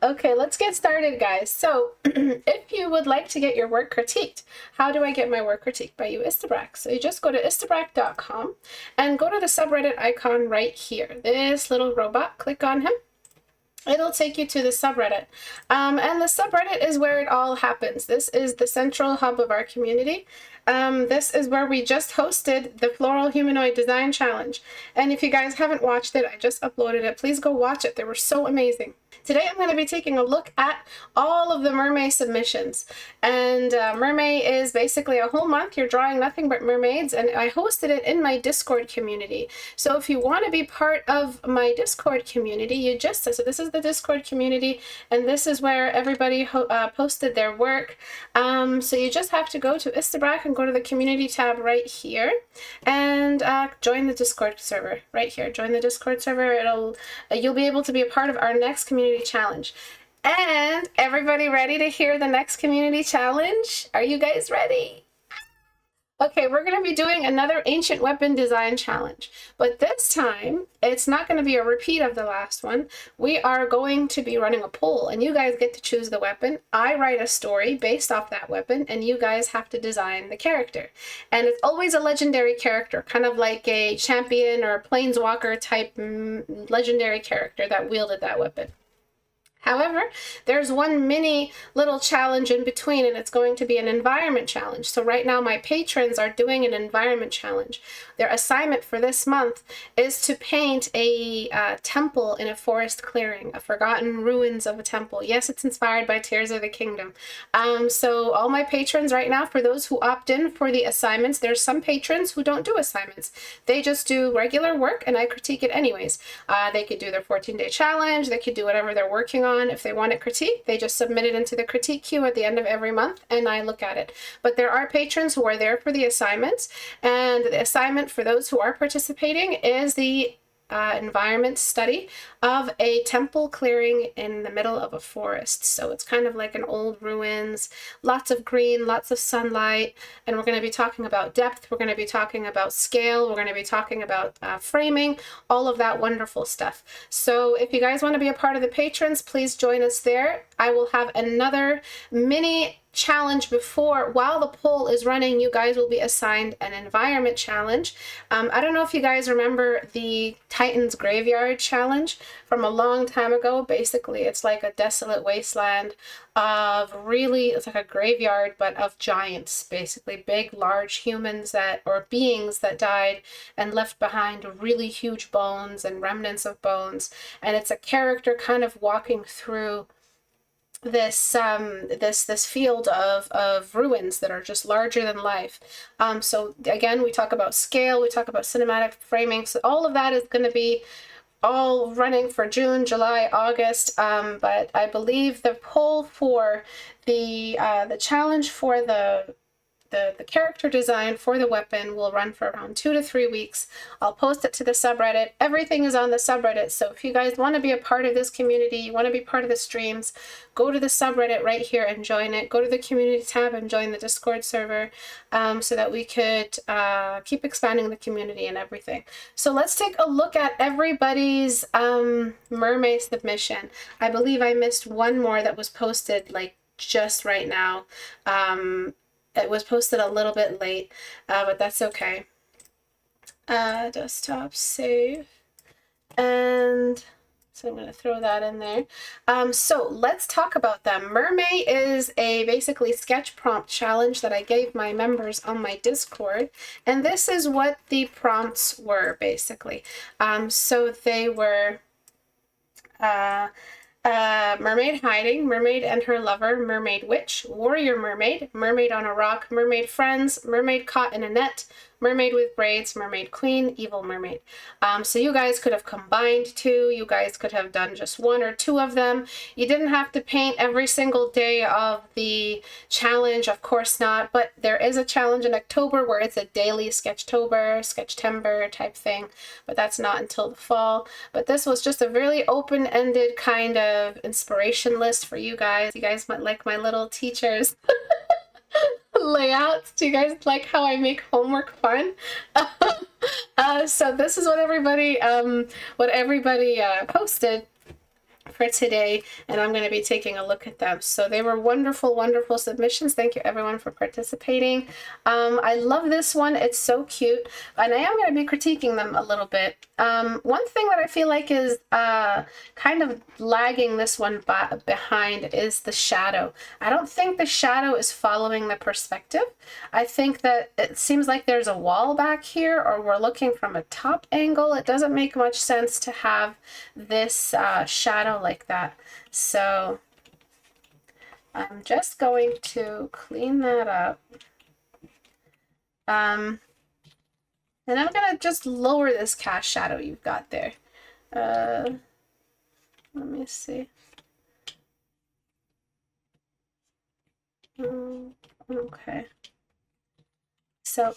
Okay, let's get started, guys. So, if you would like to get your work critiqued, how do I get my work critiqued by you, Istebrak? So you just go to istebrak.com and go to the subreddit icon right here. This little robot, click on him. It'll take you to the subreddit. And the subreddit is where it all happens. This is the central hub of our community. This is where we just hosted the Floral Humanoid Design Challenge. And if you guys haven't watched it, I just uploaded it. Please go watch it. They were so amazing. Today I'm going to be taking a look at all of the Mermay submissions. And Mermay is basically a whole month. You're drawing nothing but mermaids, and I hosted it in my Discord community. So if you want to be part of my Discord community, so this is the Discord community, and this is where everybody posted their work. So you just have to go to Istebrak and go to the community tab right here and join the Discord server right here. Join the Discord server. You'll be able to be a part of our next community challenge. And everybody ready to hear the next community challenge? Are you guys ready? Okay, we're going to be doing another ancient weapon design challenge, but this time it's not going to be a repeat of the last one. We are going to be running a poll, and you guys get to choose the weapon. I write a story based off that weapon, and you guys have to design the character. And it's always a legendary character, kind of like a champion or a planeswalker type legendary character that wielded that weapon. However, there's one mini little challenge in between, and it's going to be an environment challenge. So right now my patrons are doing an environment challenge. Their assignment for this month is to paint a temple in a forest clearing, a forgotten ruins of a temple. Yes, it's inspired by Tears of the Kingdom. So all my patrons right now, for those who opt in for the assignments, there's some patrons who don't do assignments. They just do regular work, and I critique it anyways. They could do their 14-day challenge. They could do whatever they're working on. If they want it critiqued, they just submit it into the critique queue at the end of every month, and I look at it. But there are patrons who are there for the assignments, and the assignment for those who are participating is the environment study of a temple clearing in the middle of a forest. So it's kind of like an old ruins, lots of green, lots of sunlight, and we're going to be talking about depth, we're going to be talking about scale, we're going to be talking about framing, all of that wonderful stuff. So if you guys want to be a part of the patrons, please join us there. I will have another mini challenge while the poll is running. You guys will be assigned an environment challenge. I don't know if you guys remember the Titan's Graveyard challenge from a long time ago. Basically, it's like a desolate wasteland it's like a graveyard, but of giants, basically big, large humans or beings that died and left behind really huge bones and remnants of bones. And it's a character kind of walking through this field of ruins that are just larger than life. So again, we talk about scale, we talk about cinematic framing. So all of that is going to be all running for June, July, August. But I believe the poll for the challenge for the character design for the weapon will run for around 2 to 3 weeks. I'll post it to the subreddit. Everything is on the subreddit. So if you guys want to be a part of this community, you want to be part of the streams, go to the subreddit right here and join it. Go to the community tab and join the Discord server so that we could keep expanding the community and everything. So let's take a look at everybody's Mermaid submission. I believe I missed one more that was posted like just right now. It was posted a little bit late, but that's okay. Desktop save. And so I'm going to throw that in there. So let's talk about them. Mermay is a basically sketch prompt challenge that I gave my members on my Discord. And this is what the prompts were, basically. So they were mermaid hiding, mermaid and her lover, mermaid witch, warrior mermaid, mermaid on a rock, mermaid friends, mermaid caught in a net, mermaid with braids, mermaid queen, evil mermaid. So you guys could have combined two, you guys could have done just one or two of them. You didn't have to paint every single day of the challenge, of course not, but there is a challenge in October where it's a daily Sketchtember type thing, but that's not until the fall. But this was just a really open-ended kind of inspiration list for you guys. You guys might like my little teachers layouts. Do you guys like how I make homework fun? So this is what everybody posted for today, and I'm going to be taking a look at them. So they were wonderful, wonderful submissions. Thank you everyone for participating. I love this one. It's so cute, and I am going to be critiquing them a little bit. One thing that I feel like is kind of lagging this one behind is the shadow. I don't think the shadow is following the perspective. I think that it seems like there's a wall back here, or we're looking from a top angle. It doesn't make much sense to have this shadow like that. So I'm just going to clean that up. And I'm gonna just lower this cast shadow you've got there. Let me see. Okay. So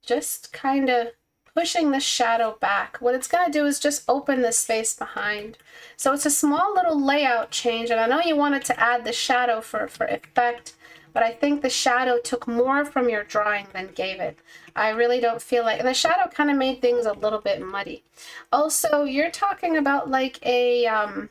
just kind of pushing the shadow back. What it's going to do is just open the space behind. So it's a small little layout change, and I know you wanted to add the shadow for effect, but I think the shadow took more from your drawing than gave it. I really don't feel like the shadow kind of made things a little bit muddy. Also, you're talking about like a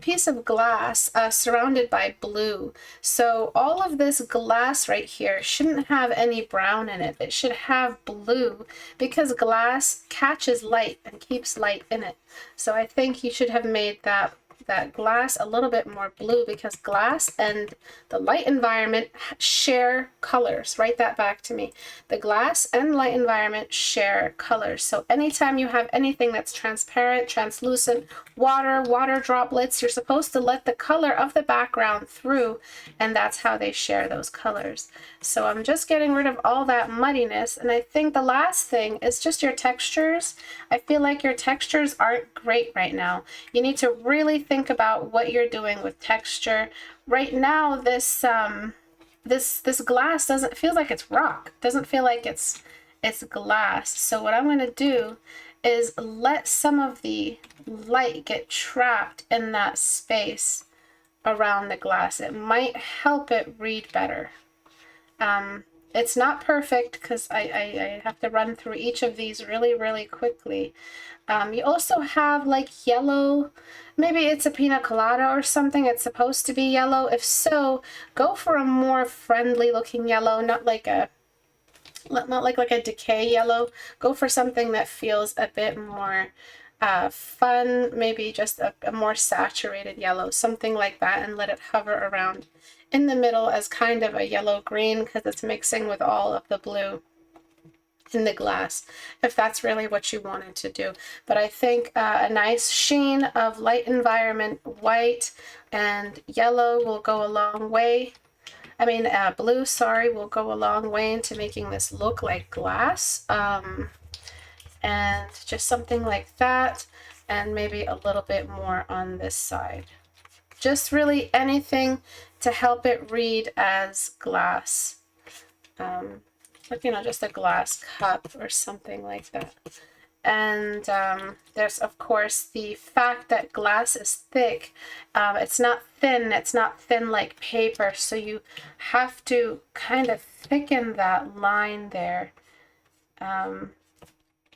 piece of glass surrounded by blue. So all of this glass right here shouldn't have any brown in it. It should have blue, because glass catches light and keeps light in it. So I think you should have made that glass a little bit more blue, because glass and the light environment share colors. Write that back to me. The glass and light environment share colors. So anytime you have anything that's transparent, translucent, water droplets, you're supposed to let the color of the background through, and that's how they share those colors. So I'm just getting rid of all that muddiness, and I think the last thing is just your textures. I feel like your textures aren't great right now. You need to really think about what you're doing with texture. Right now, this glass doesn't feel like it's rock. It doesn't feel like it's glass. So what I'm going to do is let some of the light get trapped in that space around the glass. It might help it read better. It's not perfect, because I have to run through each of these really, really quickly. You also have like yellow, maybe it's a pina colada or something. It's supposed to be yellow. If so, go for a more friendly looking yellow, not like a decay yellow. Go for something that feels a bit more fun, maybe just a more saturated yellow, something like that, and let it hover around in the middle as kind of a yellow green, because it's mixing with all of the blue in the glass, if that's really what you wanted to do. But I think a nice sheen of light environment, white and yellow will go a long way. I mean, blue, sorry, will go a long way into making this look like glass. And just something like that, and maybe a little bit more on this side. Just really anything to help it read as glass. Like, you know, just a glass cup or something like that. And there's, of course, the fact that glass is thick. It's not thin like paper, so you have to kind of thicken that line there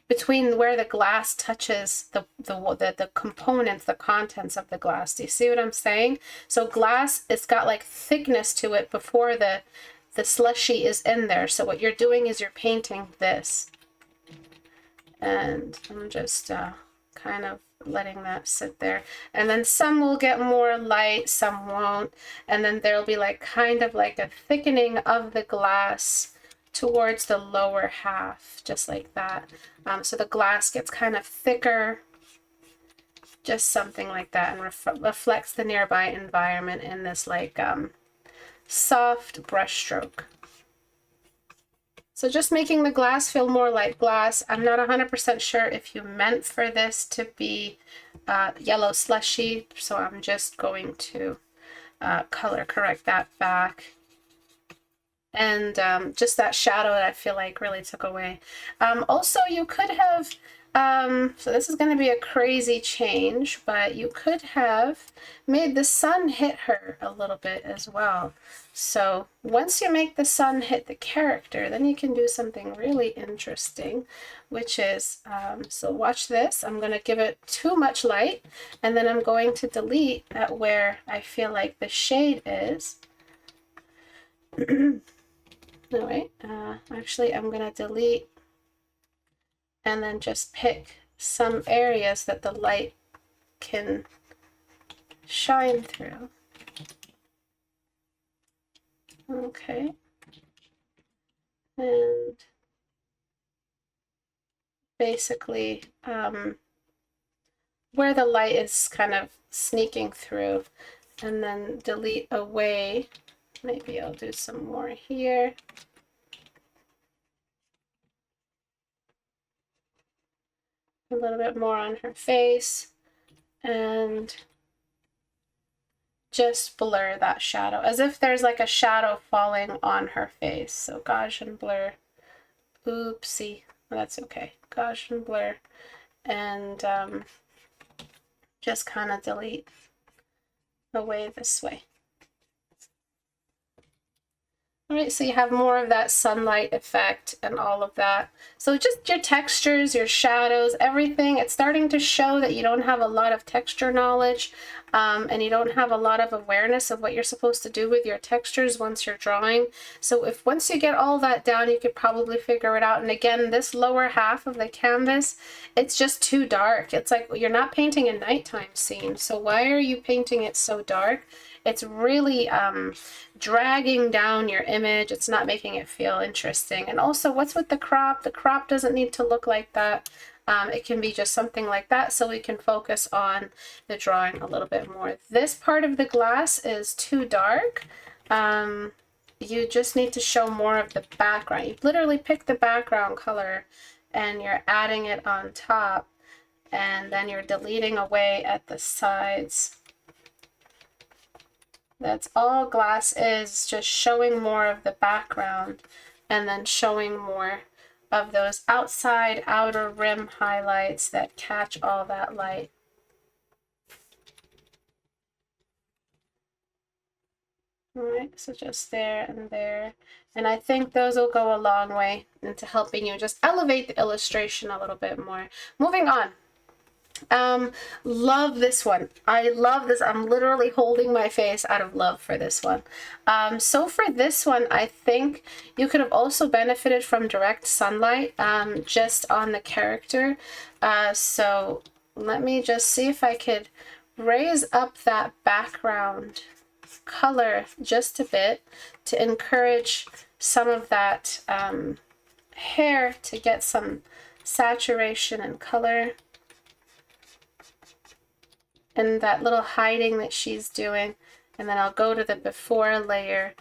between where the glass touches the components, the contents of the glass. Do you see what I'm saying? So glass, it's got like thickness to it before the slushy is in there. So what you're doing is you're painting this. And I'm just kind of letting that sit there. And then some will get more light, some won't. And then there'll be like kind of like a thickening of the glass towards the lower half, just like that. So the glass gets kind of thicker, just something like that, and reflects the nearby environment in this like soft brush stroke. So just making the glass feel more like glass. I'm not 100% sure if you meant for this to be yellow slushy, so I'm just going to color correct that back. And just that shadow that I feel like really took away. Also, you could have So this is going to be a crazy change, but you could have made the sun hit her a little bit as well. So once you make the sun hit the character, then you can do something really interesting, which is, so watch this. I'm going to give it too much light, and then I'm going to delete at where I feel like the shade is. All right, actually I'm going to delete and then just pick some areas that the light can shine through. Okay. And basically where the light is kind of sneaking through, and then delete away. Maybe I'll do some more here. A little bit more on her face, and just blur that shadow as if there's like a shadow falling on her face. So Gaussian blur. Oopsie, that's okay. Gaussian blur, and just kind of delete away this way. All right, so you have more of that sunlight effect and all of that. So just your textures, your shadows, everything, it's starting to show that you don't have a lot of texture knowledge, and you don't have a lot of awareness of what you're supposed to do with your textures once you're drawing. So if once you get all that down, you could probably figure it out. And again, this lower half of the canvas, it's just too dark. It's like you're not painting a nighttime scene. So why are you painting it so dark? It's really dragging down your image. It's not making it feel interesting. And also, what's with the crop? The crop doesn't need to look like that. It can be just something like that, so we can focus on the drawing a little bit more. This part of the glass is too dark. You just need to show more of the background. You literally pick the background color and you're adding it on top, and then you're deleting away at the sides. That's all glass is, just showing more of the background and then showing more of those outside outer rim highlights that catch all that light. All right, so just there and there. And I think those will go a long way into helping you just elevate the illustration a little bit more. Moving on. Love this one. I love this. I'm literally holding my face out of love for this one. So for this one, I think you could have also benefited from direct sunlight, just on the character. So let me just see if I could raise up that background color just a bit to encourage some of that hair to get some saturation and color. And that little hiding that she's doing. And then I'll go to the before layer,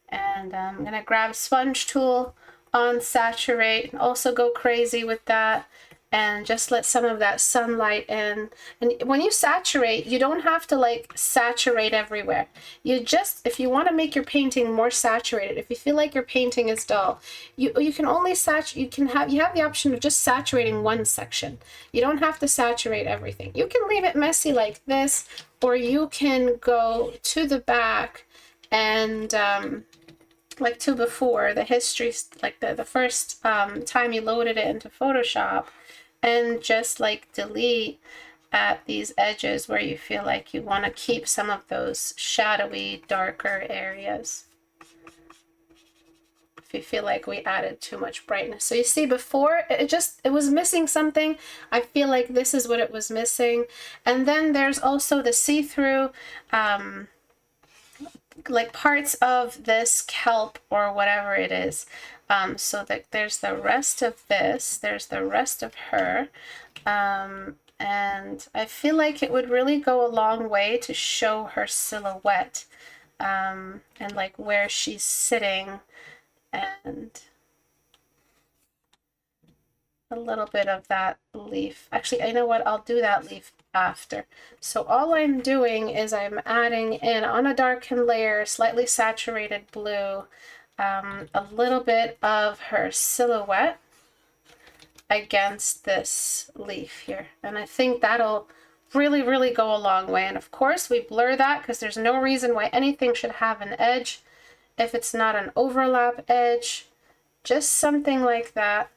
and I'm gonna grab sponge tool on saturate and also go crazy with that, and just let some of that sunlight in. And when you saturate, you don't have to like saturate everywhere. You just, if you want to make your painting more saturated, if you feel like your painting is dull, you can only you have the option of just saturating one section. You don't have to saturate everything. You can leave it messy like this, or you can go to the back and like to before the history, like the first time you loaded it into Photoshop, and just like delete at these edges where you feel like you want to keep some of those shadowy, darker areas. If you feel like we added too much brightness. So you see before, it was missing something. I feel like this is what it was missing. And then there's also the see-through, like parts of this kelp or whatever it is. So that there's the rest of this, there's the rest of her, and I feel like it would really go a long way to show her silhouette, and like where she's sitting, and a little bit of that leaf. Actually, you know what, I'll do that leaf after. So all I'm doing is I'm adding in on a darkened layer, slightly saturated blue, a little bit of her silhouette, against this leaf here. And I think that'll really, really go a long way. And of course we blur that because there's no reason why anything should have an edge if it's not an overlap edge. Just something like that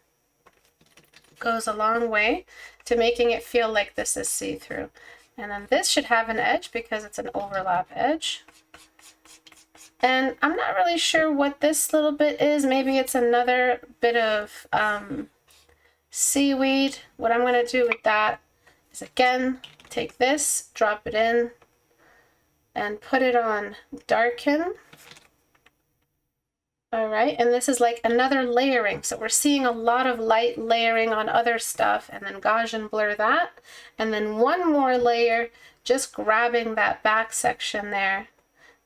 goes a long way to making it feel like this is see-through. And then this should have an edge because it's an overlap edge. And I'm not really sure what this little bit is. Maybe it's another bit of seaweed. What I'm going to do with that is, again, take this, drop it in, and put it on darken. All right, and this is like another layering. So we're seeing a lot of light layering on other stuff, and then Gaussian blur that. And then one more layer, just grabbing that back section there.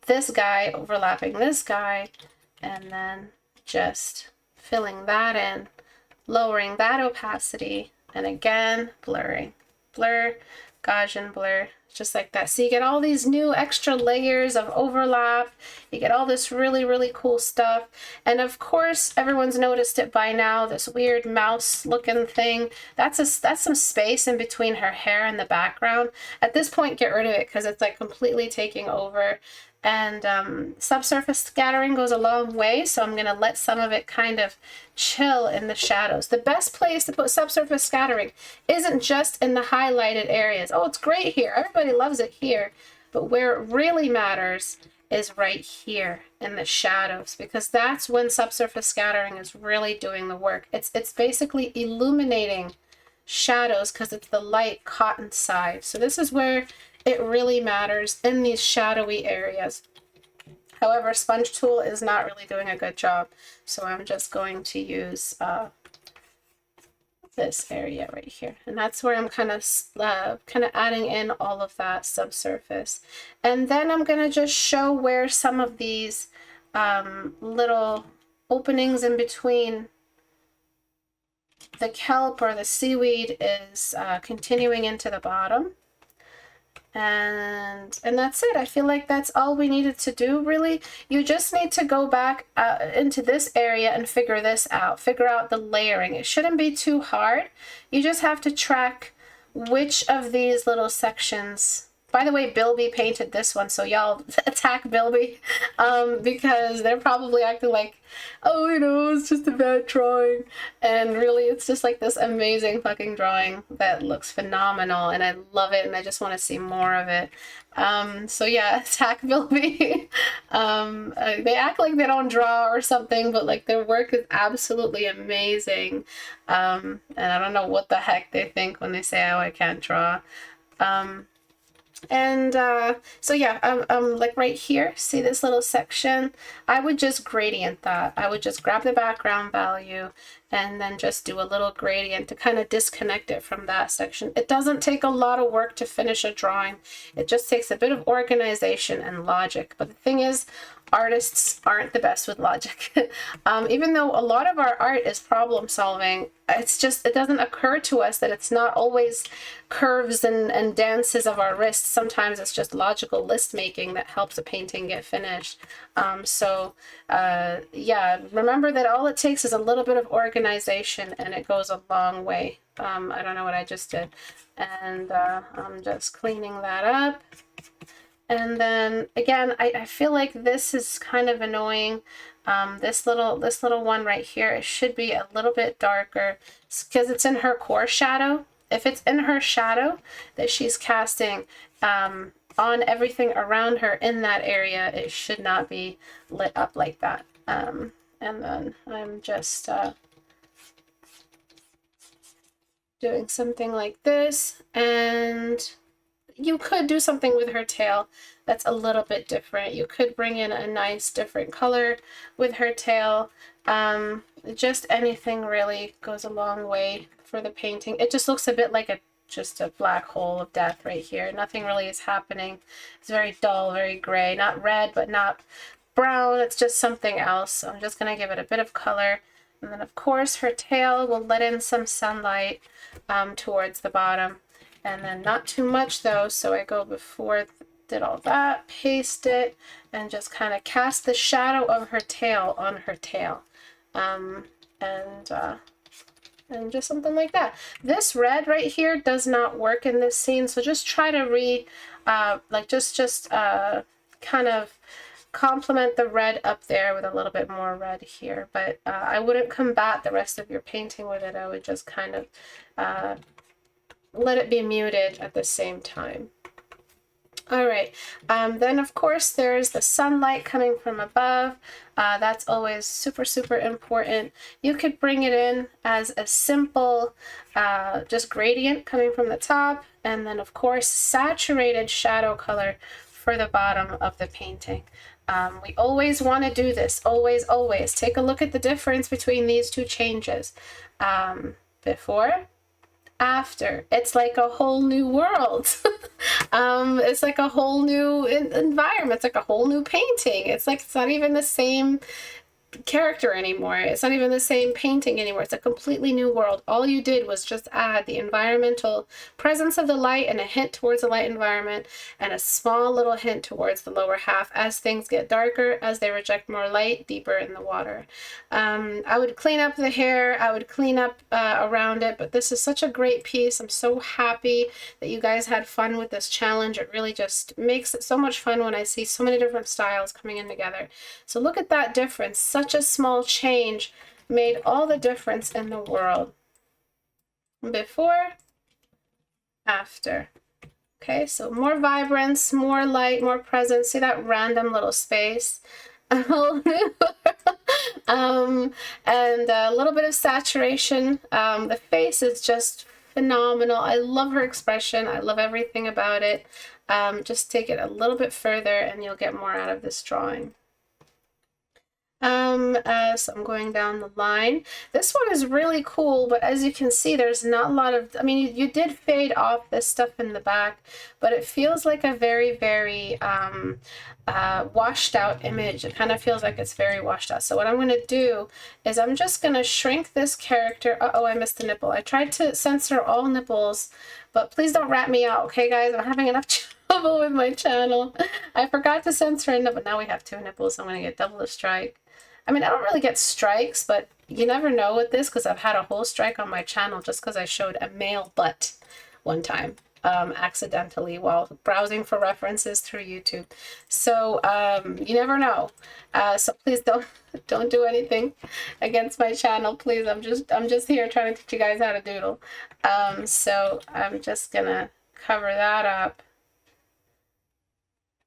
This guy overlapping this guy, and then just filling that in, lowering that opacity, and again, blurring. Blur, Gaussian blur, just like that. So you get all these new extra layers of overlap. You get all this really, really cool stuff. And of course, everyone's noticed it by now, this weird mouse looking thing. That's some space in between her hair and the background. At this point, get rid of it because it's like completely taking over. And subsurface scattering goes a long way, so I'm going to let some of it kind of chill in the shadows. The best place to put subsurface scattering isn't just in the highlighted areas. Oh, it's great here. Everybody loves it here. But where it really matters is right here in the shadows, because that's when subsurface scattering is really doing the work. It's basically illuminating shadows because it's the light caught inside. So this is where it really matters, in these shadowy areas. However, sponge tool is not really doing a good job, so I'm just going to use this area right here, and that's where I'm kind of adding in all of that subsurface. And then I'm going to just show where some of these little openings in between the kelp or the seaweed is continuing into the bottom. And that's it. I feel like that's all we needed to do, really. You just need to go back into this area and figure this out. Figure out the layering. It shouldn't be too hard. You just have to track which of these little sections. By the way, Bilby painted this one, so y'all attack Bilby because they're probably acting like, oh, you know, it's just a bad drawing. And really, it's just like this amazing fucking drawing that looks phenomenal, and I love it, and I just want to see more of it. So yeah, attack Bilby. They act like they don't draw or something, but like their work is absolutely amazing. And I don't know what the heck they think when they say, oh, I can't draw. So yeah, like right here, see this little section? I would just gradient that. I would just grab the background value and then just do a little gradient to kind of disconnect it from that section. It doesn't take a lot of work to finish a drawing. It just takes a bit of organization and logic. But the thing is, artists aren't the best with logic. Even though a lot of our art is problem solving, it's just, it doesn't occur to us that it's not always curves and dances of our wrists. Sometimes it's just logical list making that helps a painting get finished. Yeah, remember that all it takes is a little bit of organization and it goes a long way. I don't know what I just did. And I'm just cleaning that up. And then again, I feel like this is kind of annoying. This little one right here, it should be a little bit darker because it's in her core shadow. If it's in her shadow that she's casting on everything around her in that area, it should not be lit up like that. And then I'm just doing something like this, and you could do something with her tail that's a little bit different. You could bring in a nice different color with her tail. Just anything really goes a long way for the painting. It just looks a bit like just a black hole of death right here. Nothing really is happening. It's very dull, very gray, not red, but not brown. It's just something else. So I'm just gonna give it a bit of color. And then of course her tail will let in some sunlight towards the bottom. And then not too much though, so I go before, did all that, paste it, and just kind of cast the shadow of her tail on her tail. and just something like that. This red right here does not work in this scene, so just try to kind of complement the red up there with a little bit more red here, but I wouldn't combat the rest of your painting with it. I would just kind of let it be muted at the same time. All right, then of course there's the sunlight coming from above. That's always super, super important. You could bring it in as a simple just gradient coming from the top, and then of course saturated shadow color for the bottom of the painting. We always want to do this, always, always. Take a look at the difference between these two changes. Before, after. It's like a whole new world. It's like a whole new environment. It's like a whole new painting. It's like it's not even the same character anymore. It's not even the same painting anymore. It's a completely new world. All you did was just add the environmental presence of the light and a hint towards the light environment and a small little hint towards the lower half as things get darker, as they reject more light deeper in the water. I would clean up the hair. I would clean up around it, but this is such a great piece. I'm so happy that you guys had fun with this challenge. It really just makes it so much fun when I see so many different styles coming in together. So look at that difference. Such a small change made all the difference in the world. Before, after. Okay, so more vibrance, more light, more presence. See that random little space? And a little bit of saturation. The face is just phenomenal. I love her expression. I love everything about it. Just take it a little bit further and you'll get more out of this drawing. So I'm going down the line. This one is really cool, but as you can see, there's not a lot of, I mean, you did fade off this stuff in the back, but it feels like a very, very washed out image. It kind of feels like it's very washed out. So what I'm going to do is I'm just going to shrink this character. Uh-oh, I missed the nipple. I tried to censor all nipples, but please don't rat me out, okay, guys? I'm having enough trouble with my channel. I forgot to censor a nipple. Now we have 2 nipples, so I'm going to get double a strike. I mean, I don't really get strikes, but you never know with this because I've had a whole strike on my channel just because I showed a male butt one time accidentally while browsing for references through YouTube. So you never know. So please don't do anything against my channel, please. I'm just here trying to teach you guys how to doodle. So I'm just gonna cover that up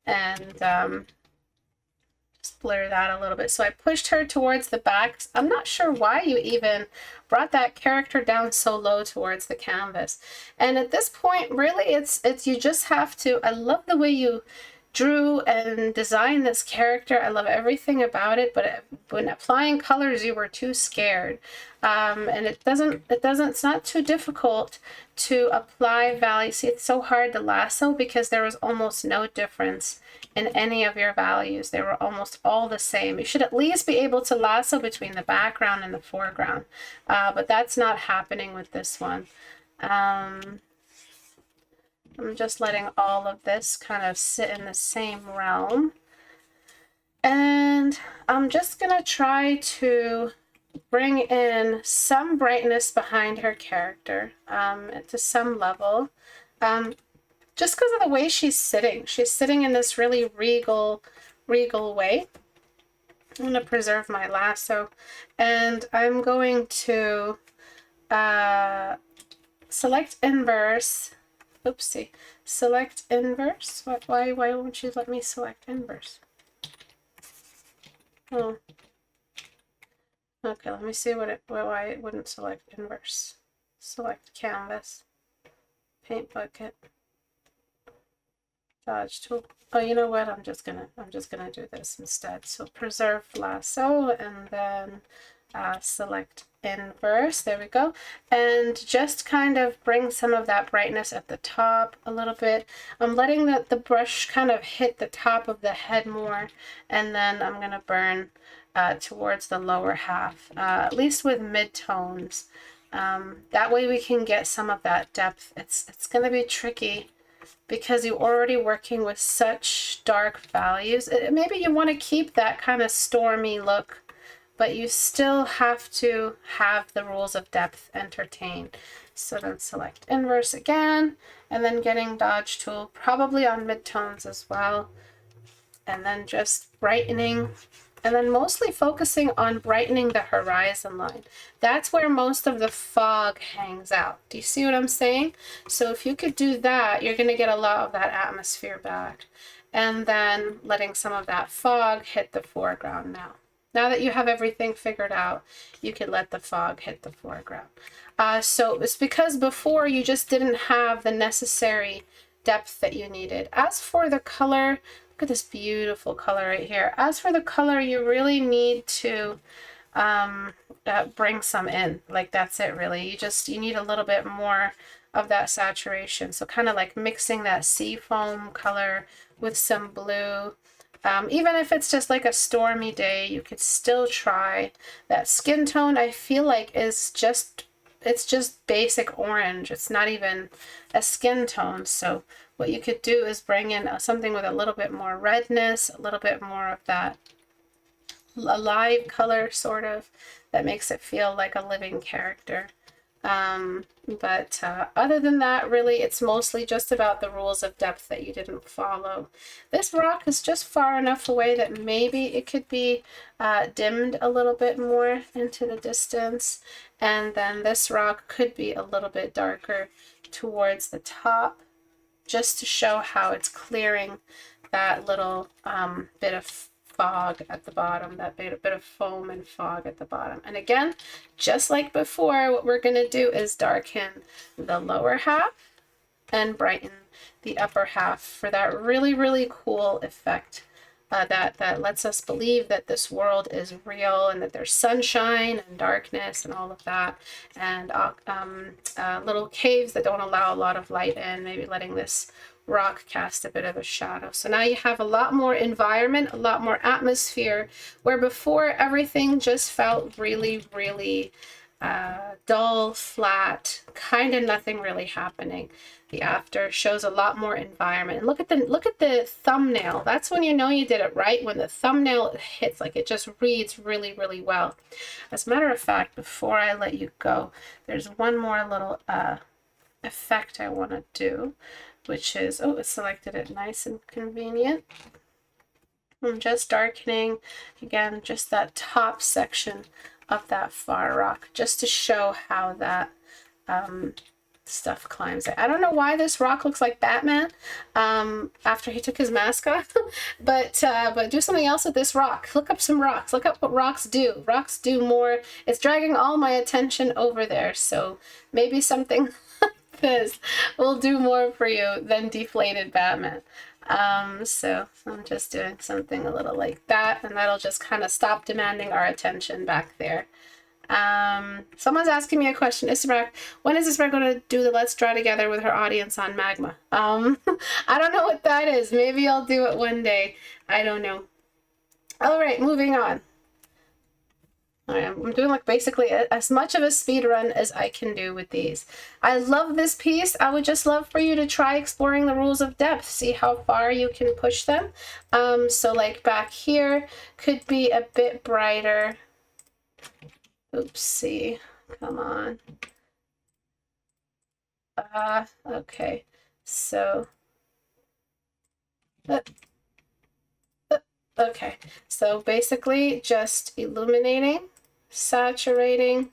and blur that a little bit. So I pushed her towards the back. I'm not sure why you even brought that character down so low towards the canvas. And at this point, really, it's you just have to, I love the way you drew and designed this character. I love everything about it, but when applying colors, you were too scared. And it's not too difficult to apply value. See, it's so hard to lasso because there was almost no difference in any of your values. They were almost all the same. You should at least be able to lasso between the background and the foreground, but that's not happening with this one. I'm just letting all of this kind of sit in the same realm. And I'm just going to try to bring in some brightness behind her character to some level. Just because of the way she's sitting. She's sitting in this really regal way. I'm going to preserve my lasso. And I'm going to select inverse. Oopsie. Select inverse. Why won't you let me select inverse? Oh. Okay, let me see why it wouldn't select inverse. Select canvas. Paint bucket. Dodge tool. Oh, you know what? I'm just gonna do this instead. So preserve lasso and then select inverse. There we go. And just kind of bring some of that brightness at the top a little bit. I'm letting the brush kind of hit the top of the head more, and then I'm gonna burn towards the lower half, at least with mid-tones. That way we can get some of that depth. It's gonna be tricky because you're already working with such dark values. Maybe you want to keep that kind of stormy look but you still have to have the rules of depth entertained. So then select inverse again, and then getting dodge tool, probably on midtones as well. And then just brightening, and then mostly focusing on brightening the horizon line. That's where most of the fog hangs out. Do you see what I'm saying? So if you could do that, you're going to get a lot of that atmosphere back. And then letting some of that fog hit the foreground now. Now that you have everything figured out, you can let the fog hit the foreground. So it's because before you just didn't have the necessary depth that you needed. As for the color, look at this beautiful color right here. As for the color, you really need to bring some in. Like, that's it really. You need a little bit more of that saturation. So kind of like mixing that sea foam color with some blue. Even if it's just like a stormy day, you could still try that skin tone. I feel like it's just basic orange. It's not even a skin tone. So what you could do is bring in something with a little bit more redness, a little bit more of that alive color sort of, that makes it feel like a living character. But other than that, really, it's mostly just about the rules of depth that you didn't follow. This rock is just far enough away that maybe it could be dimmed a little bit more into the distance. And then this rock could be a little bit darker towards the top, just to show how it's clearing that little bit of fog at the bottom, that bit of foam and fog at the bottom. And again, just like before, what we're going to do is darken the lower half and brighten the upper half for that really, really cool effect that lets us believe that this world is real and that there's sunshine and darkness and all of that, and little caves that don't allow a lot of light in, maybe letting this rock cast a bit of a shadow. So now you have a lot more environment, a lot more atmosphere, where before everything just felt really, really dull, flat, kind of nothing really happening. The after shows a lot more environment. And look at the thumbnail. That's when you know you did it right, when the thumbnail hits, like it just reads really, really well. As a matter of fact, before I let you go, there's one more little effect I want to do, which is, it selected it nice and convenient. I'm just darkening, again, just that top section of that far rock, just to show how that stuff climbs. I don't know why this rock looks like Batman after he took his mask off, but do something else with this rock. Look up some rocks. Look up what rocks do. Rocks do more. It's dragging all my attention over there, so maybe something this will do more for you than deflated Batman. So I'm just doing something a little like that, and that'll just kind of stop demanding our attention back there. Someone's asking me a question. Istebrak, when is Istebrak going to do the Let's Draw Together with her audience on Magma? I don't know what that is. Maybe I'll do it one day. I don't know. All right, moving on. I'm doing like basically as much of a speed run as I can do with these. I love this piece. I would just love for you to try exploring the rules of depth, see how far you can push them. So like back here could be a bit brighter. Oopsie, come on. Okay, so okay, so basically just illuminating, saturating,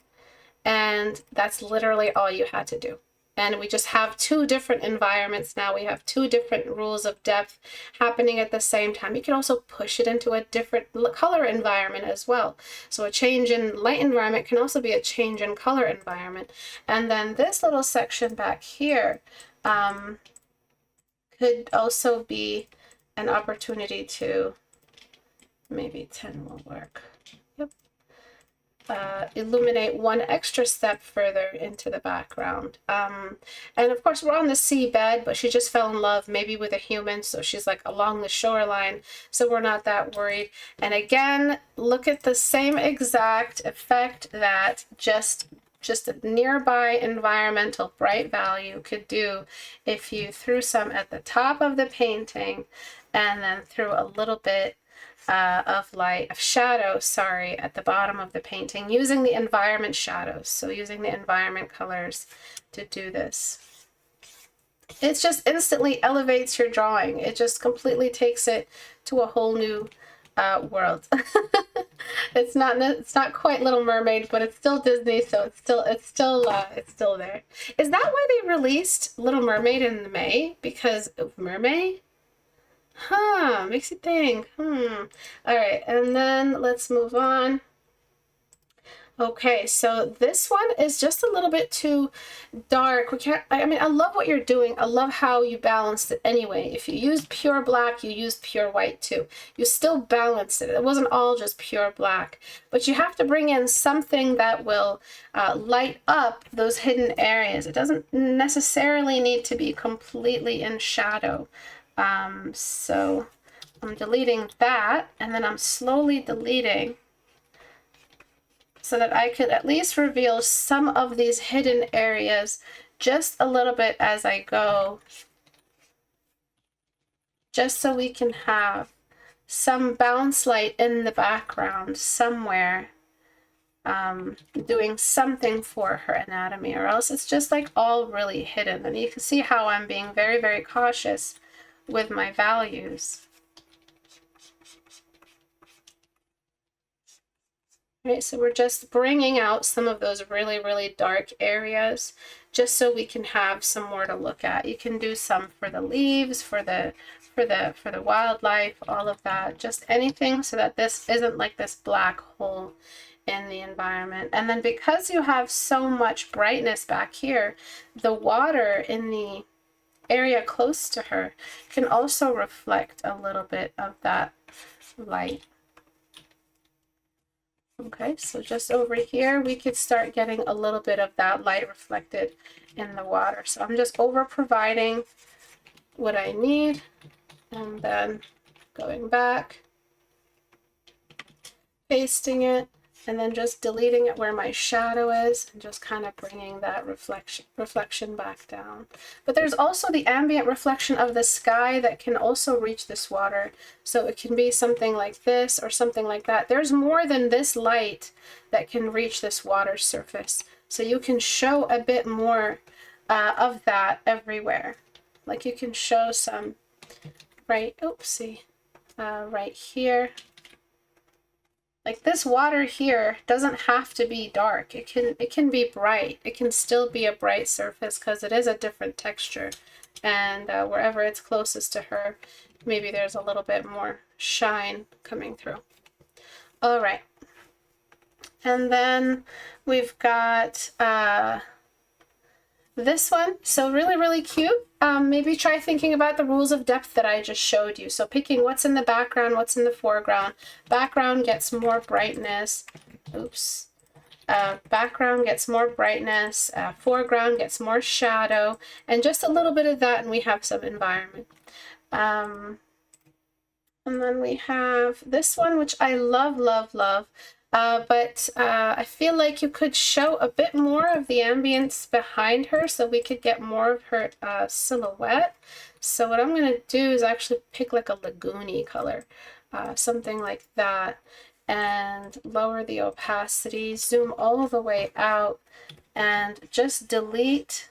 and that's literally all you had to do. And we just have two different environments now. We have two different rules of depth happening at the same time. You can also push it into a different color environment as well. So a change in light environment can also be a change in color environment. And then this little section back here could also be an opportunity to, maybe 10 will work. Yep. Illuminate one extra step further into the background. And of course we're on the seabed, but she just fell in love maybe with a human, so she's like along the shoreline, so we're not that worried. And again, look at the same exact effect that just a nearby environmental bright value could do if you threw some at the top of the painting and then threw a little bit of light, of shadow, sorry, at the bottom of the painting, using the environment shadows. So using the environment colors to do this. It just instantly elevates your drawing. It just completely takes it to a whole new world. It's not quite Little Mermaid, but it's still Disney, so it's still there. Is that why they released Little Mermaid in May? Because of Mermay? Huh, makes you think. All right, and then let's move on. Okay, so this one is just a little bit too dark. We can't, I mean, I love what you're doing. I love how you balanced it anyway. If you used pure black, you used pure white too. You still balanced it. It wasn't all just pure black. But you have to bring in something that will light up those hidden areas. It doesn't necessarily need to be completely in shadow. So I'm deleting that, and then I'm slowly deleting so that I could at least reveal some of these hidden areas just a little bit as I go, just so we can have some bounce light in the background somewhere, doing something for her anatomy, or else it's just like all really hidden. And you can see how I'm being very, very cautious with my values. Right, so we're just bringing out some of those really, really dark areas just so we can have some more to look at. You can do some for the leaves, for the wildlife, all of that, just anything so that this isn't like this black hole in the environment. And then because you have so much brightness back here, the water in the area close to her can also reflect a little bit of that light. Okay, so just over here, we could start getting a little bit of that light reflected in the water. So I'm just over providing what I need, and then going back, pasting it, and then just deleting it where my shadow is, and just kind of bringing that reflection back down. But there's also the ambient reflection of the sky that can also reach this water. So it can be something like this or something like that. There's more than this light that can reach this water surface. So you can show a bit more of that everywhere. Like you can show some right here. Like this water here doesn't have to be dark. It can be bright. It can still be a bright surface because it is a different texture. And wherever it's closest to her, maybe there's a little bit more shine coming through. All right. And then we've got this one. So really, really cute. Maybe try thinking about the rules of depth that I just showed you. So picking what's in the background, what's in the foreground. Background gets more brightness. Oops. Background gets more brightness. Foreground gets more shadow. And just a little bit of that, and we have some environment. And then we have this one, which I love, love, love. But I feel like you could show a bit more of the ambience behind her so we could get more of her silhouette. So what I'm going to do is actually pick like a lagoony color, something like that, and lower the opacity, zoom all the way out, and just delete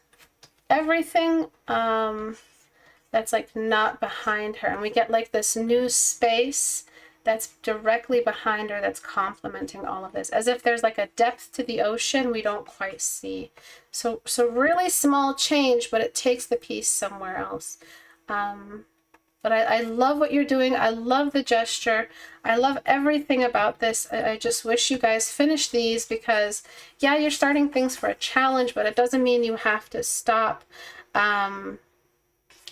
everything that's like not behind her. And we get like this new space that's directly behind her that's complementing all of this, as if there's like a depth to the ocean we don't quite see. So really small change, but it takes the piece somewhere else. But I love what you're doing. I love the gesture. I love everything about this. I just wish you guys finish these because, yeah, you're starting things for a challenge, but it doesn't mean you have to stop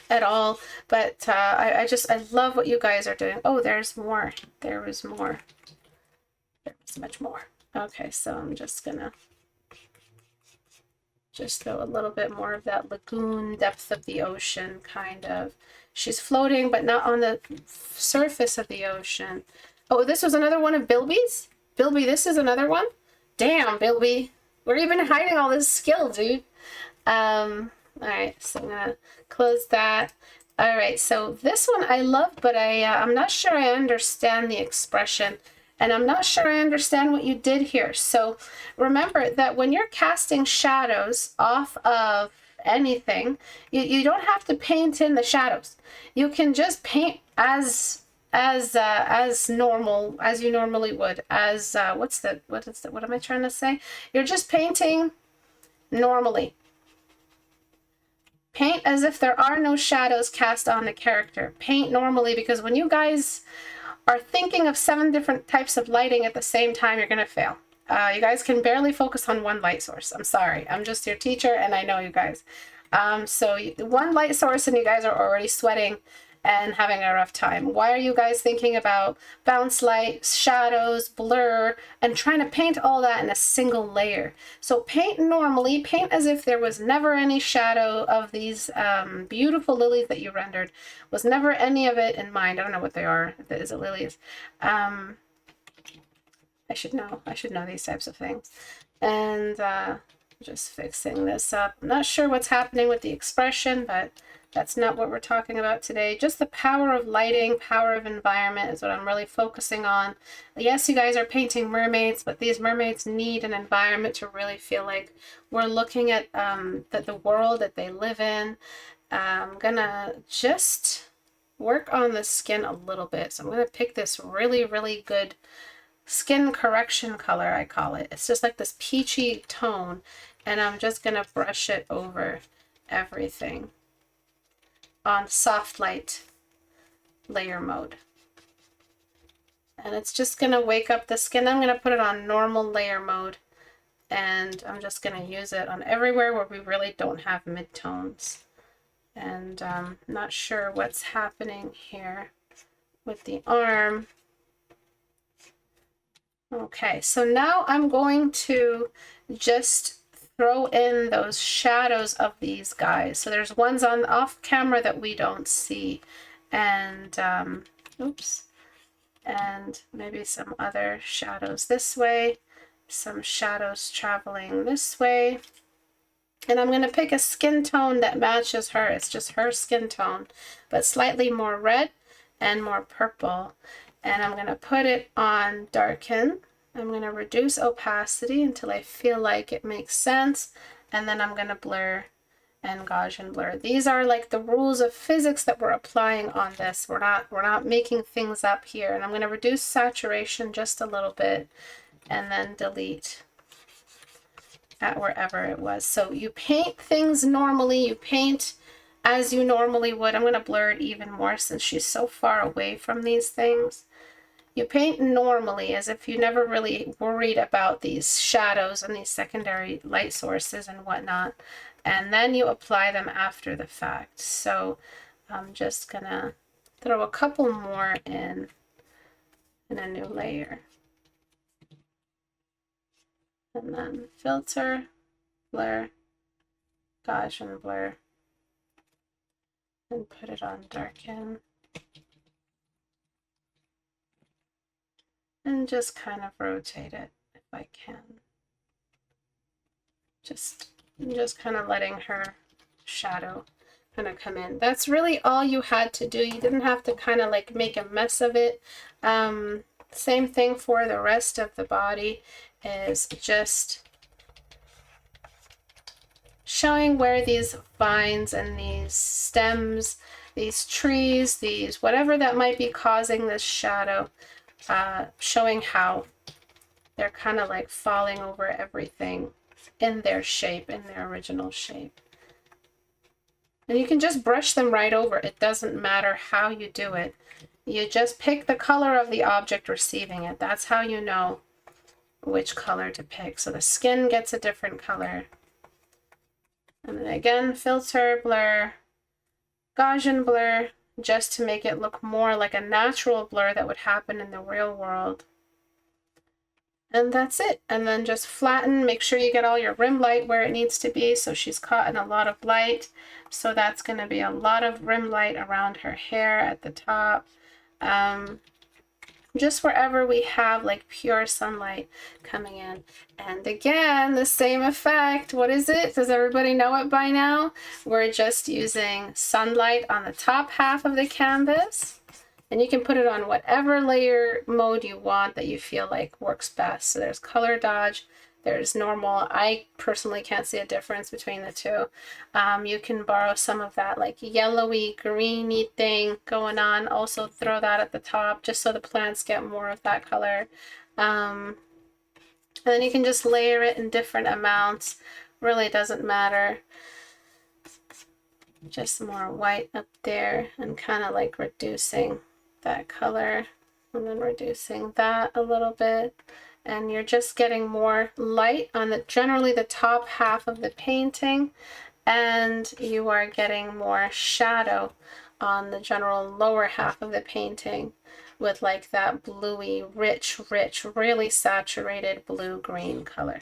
at all. But I love what you guys are doing. Oh, there's more. There was more. There was much more. Okay, so I'm just gonna just throw a little bit more of that lagoon, depth of the ocean kind of. She's floating, but not on the surface of the ocean. Oh, this was another one of Bilby's? Bilby, this is another one? Damn, Bilby. Where have you been hiding all this skill, dude? All right, so I'm gonna close that. All right, so this one I love, but I'm not sure I understand the expression, and I'm not sure I understand what you did here. So remember that when you're casting shadows off of anything, you don't have to paint in the shadows. You can just paint as normal as you normally would. As what am I trying to say? You're just painting normally. Paint as if there are no shadows cast on the character. Paint normally, because when you guys are thinking of 7 different types of lighting at the same time, you're going to fail. You guys can barely focus on one light source. I'm sorry. I'm just your teacher, and I know you guys. So one light source, and you guys are already sweating and having a rough time. Why are you guys thinking about bounce light, shadows, blur, and trying to paint all that in a single layer? So paint normally, paint as if there was never any shadow of these beautiful lilies that you rendered, was never any of it in mind. I don't know what they are. Is it lilies? I should know these types of things. And just fixing this up. I'm not sure what's happening with the expression, but that's not what we're talking about today. Just the power of lighting, power of environment is what I'm really focusing on. Yes, you guys are painting mermaids, but these mermaids need an environment to really feel like we're looking at the world that they live in. I'm gonna just work on the skin a little bit. So I'm gonna pick this really, really good skin correction color, I call it. It's just like this peachy tone, and I'm just gonna brush it over everything on soft light layer mode. And it's just gonna wake up the skin. I'm gonna put it on normal layer mode, and I'm just gonna use it on everywhere where we really don't have midtones. And not sure what's happening here with the arm. Okay, so now I'm going to just throw in those shadows of these guys. So there's ones on off camera that we don't see, and oops, and maybe some other shadows this way, some shadows traveling this way. And I'm going to pick a skin tone that matches her. It's just her skin tone, but slightly more red and more purple. And I'm going to put it on darken. I'm going to reduce opacity until I feel like it makes sense. And then I'm going to blur and Gaussian blur. These are like the rules of physics that we're applying on this. We're not making things up here. And I'm going to reduce saturation just a little bit and then delete at wherever it was. So you paint things normally, you paint as you normally would. I'm going to blur it even more since she's so far away from these things. You paint normally as if you never really worried about these shadows and these secondary light sources and whatnot. And then you apply them after the fact. So I'm just going to throw a couple more in a new layer. And then filter, blur, Gaussian blur, and put it on darken. And just kind of rotate it if I can. Just kind of letting her shadow kind of come in. That's really all you had to do. You didn't have to kind of like make a mess of it. Same thing for the rest of the body, is just showing where these vines and these stems, these trees, these whatever that might be causing this shadow, showing how they're kind of like falling over everything in their shape, in their original shape. And you can just brush them right over. It doesn't matter how you do it. You just pick the color of the object receiving it. That's how you know which color to pick. So the skin gets a different color. And then again, filter, blur, Gaussian blur, just to make it look more like a natural blur that would happen in the real world. And that's it. And then just flatten, make sure you get all your rim light where it needs to be. So she's caught in a lot of light. So that's going to be a lot of rim light around her hair at the top. just wherever we have like pure sunlight coming in. And again, the same effect. What is it? Does everybody know it by now? We're just using sunlight on the top half of the canvas, and you can put it on whatever layer mode you want that you feel like works best. So there's color dodge, there's normal. I personally can't see a difference between the two. You can borrow some of that like yellowy, greeny thing going on. Also throw that at the top just so the plants get more of that color. And then you can just layer it in different amounts. Really doesn't matter. Just more white up there and kind of like reducing that color and then reducing that a little bit. And you're just getting more light on the generally the top half of the painting, and you are getting more shadow on the general lower half of the painting with like that bluey, rich, really saturated blue-green color.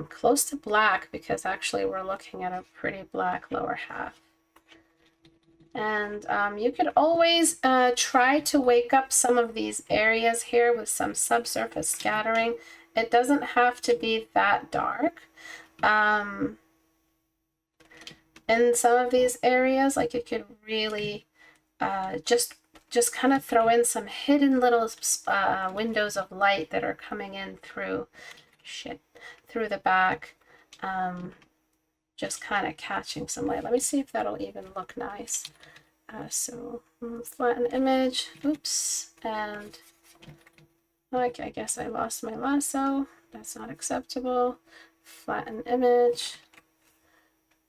Close to black, because actually we're looking at a pretty black lower half. And you could always try to wake up some of these areas here with some subsurface scattering. It doesn't have to be that dark. In some of these areas, like you could really just kind of throw in some hidden little windows of light that are coming in through the back. Just kind of catching some light. Let me see if that'll even look nice. So flatten image, oops, and like I guess I lost my lasso. That's not acceptable. Flatten image.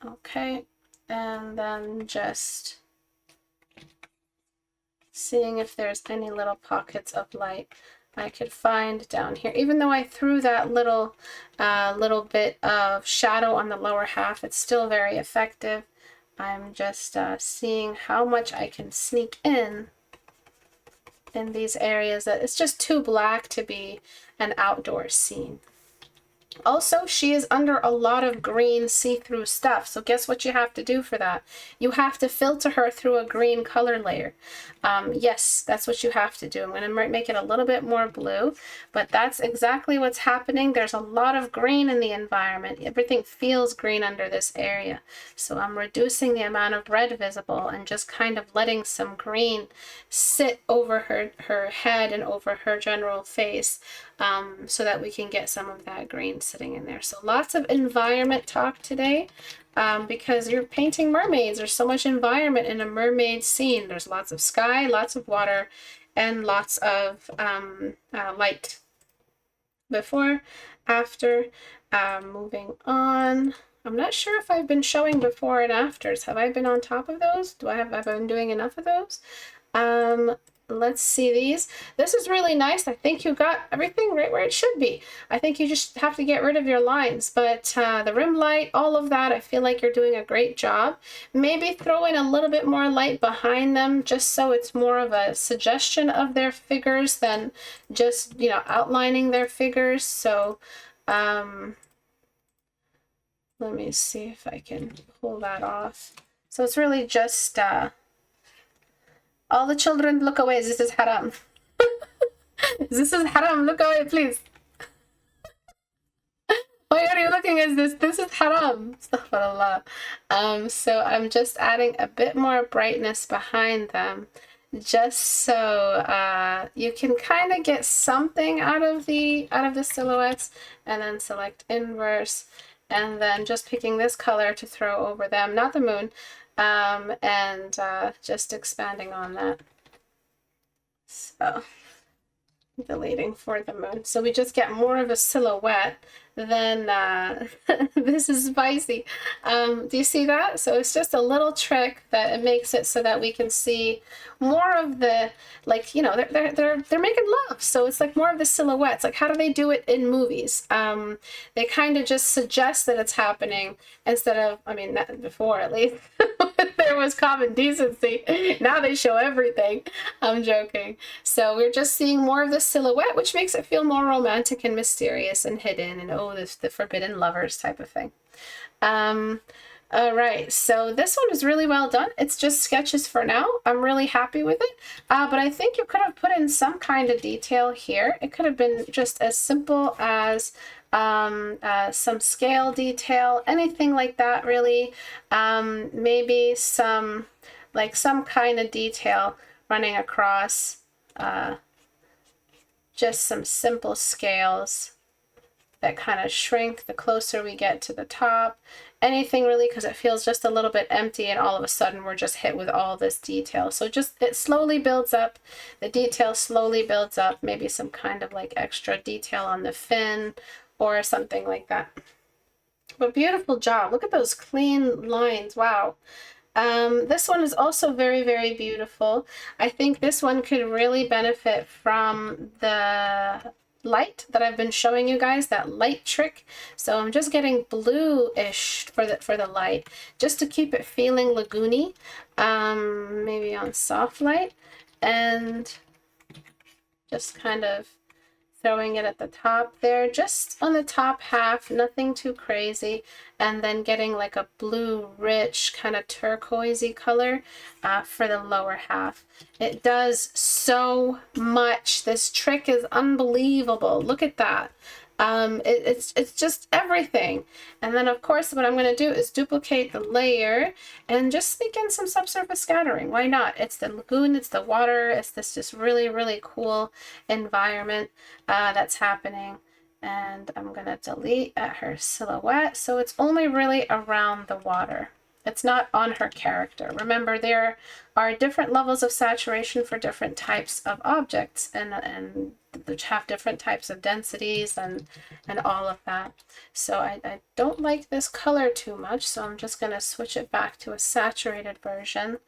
Okay, and then just seeing if there's any little pockets of light I could find down here. Even though I threw that little bit of shadow on the lower half, it's still very effective. I'm just seeing how much I can sneak in these areas that it's just too black to be an outdoor scene. Also, she is under a lot of green see-through stuff. So guess what you have to do for that? You have to filter her through a green color layer. Yes, that's what you have to do. I'm going to make it a little bit more blue, but that's exactly what's happening. There's a lot of green in the environment. Everything feels green under this area. So I'm reducing the amount of red visible and just kind of letting some green sit over her head and over her general face, so that we can get some of that green sitting in there. So lots of environment talk today, because you're painting mermaids. There's so much environment in a mermaid scene. There's lots of sky, lots of water, and lots of light. Before, after, moving on. I'm not sure if I've been showing before and afters. Have I been on top of those? Have I been doing enough of those? Let's see these. This is really nice. I think you got everything right where it should be. I think you just have to get rid of your lines, but the rim light, all of that, I feel like you're doing a great job. Maybe throw in a little bit more light behind them, just so it's more of a suggestion of their figures than just, you know, outlining their figures. So let me see if I can pull that off. So it's really just all the children, look away. This is haram. This is haram. Look away, please. Why are you looking at this? This is haram. Astaghfirullah. So I'm just adding a bit more brightness behind them, just so you can kind of get something out of the silhouettes, and then select inverse, and then just picking this color to throw over them, not the moon. And just expanding on that. So deleting for the moon. So we just get more of a silhouette than this is spicy. Do you see that? So it's just a little trick that it makes it so that we can see more of the, like, you know, they're making love. So it's like more of the silhouettes. Like, how do they do it in movies? They kind of just suggest that it's happening instead of, I mean, not before at least, there was common decency. Now they show everything. I'm joking. So we're just seeing more of the silhouette, which makes it feel more romantic and mysterious and hidden, and oh, the forbidden lovers type of thing. All right, so this one is really well done. It's just sketches for now. I'm really happy with it, but I think you could have put in some kind of detail here. It could have been just as simple as some scale detail, anything like that really. Maybe some kind of detail running across, just some simple scales that kind of shrink the closer we get to the top. Anything really, because it feels just a little bit empty and all of a sudden we're just hit with all this detail. So just, it slowly builds up, the detail slowly builds up, maybe some kind of like extra detail on the fin or something like that. But beautiful job. Look at those clean lines. Wow. This one is also very, very beautiful. I think this one could really benefit from the light that I've been showing you guys, that light trick. So I'm just getting bluish for the light, just to keep it feeling lagoony, maybe on soft light, and just kind of throwing it at the top there, just on the top half, nothing too crazy, and then getting like a blue rich kind of turquoisey color for the lower half. It does so much. This trick is unbelievable. Look at that. It's just everything. And then of course what I'm going to do is duplicate the layer and just sneak in some subsurface scattering. Why not? It's the lagoon, it's the water, it's this just really, really cool environment that's happening. And I'm going to delete at her silhouette, so it's only really around the water. It's not on her character. Remember, there are different levels of saturation for different types of objects, and which have different types of densities and all of that. So I don't like this color too much, so I'm just going to switch it back to a saturated version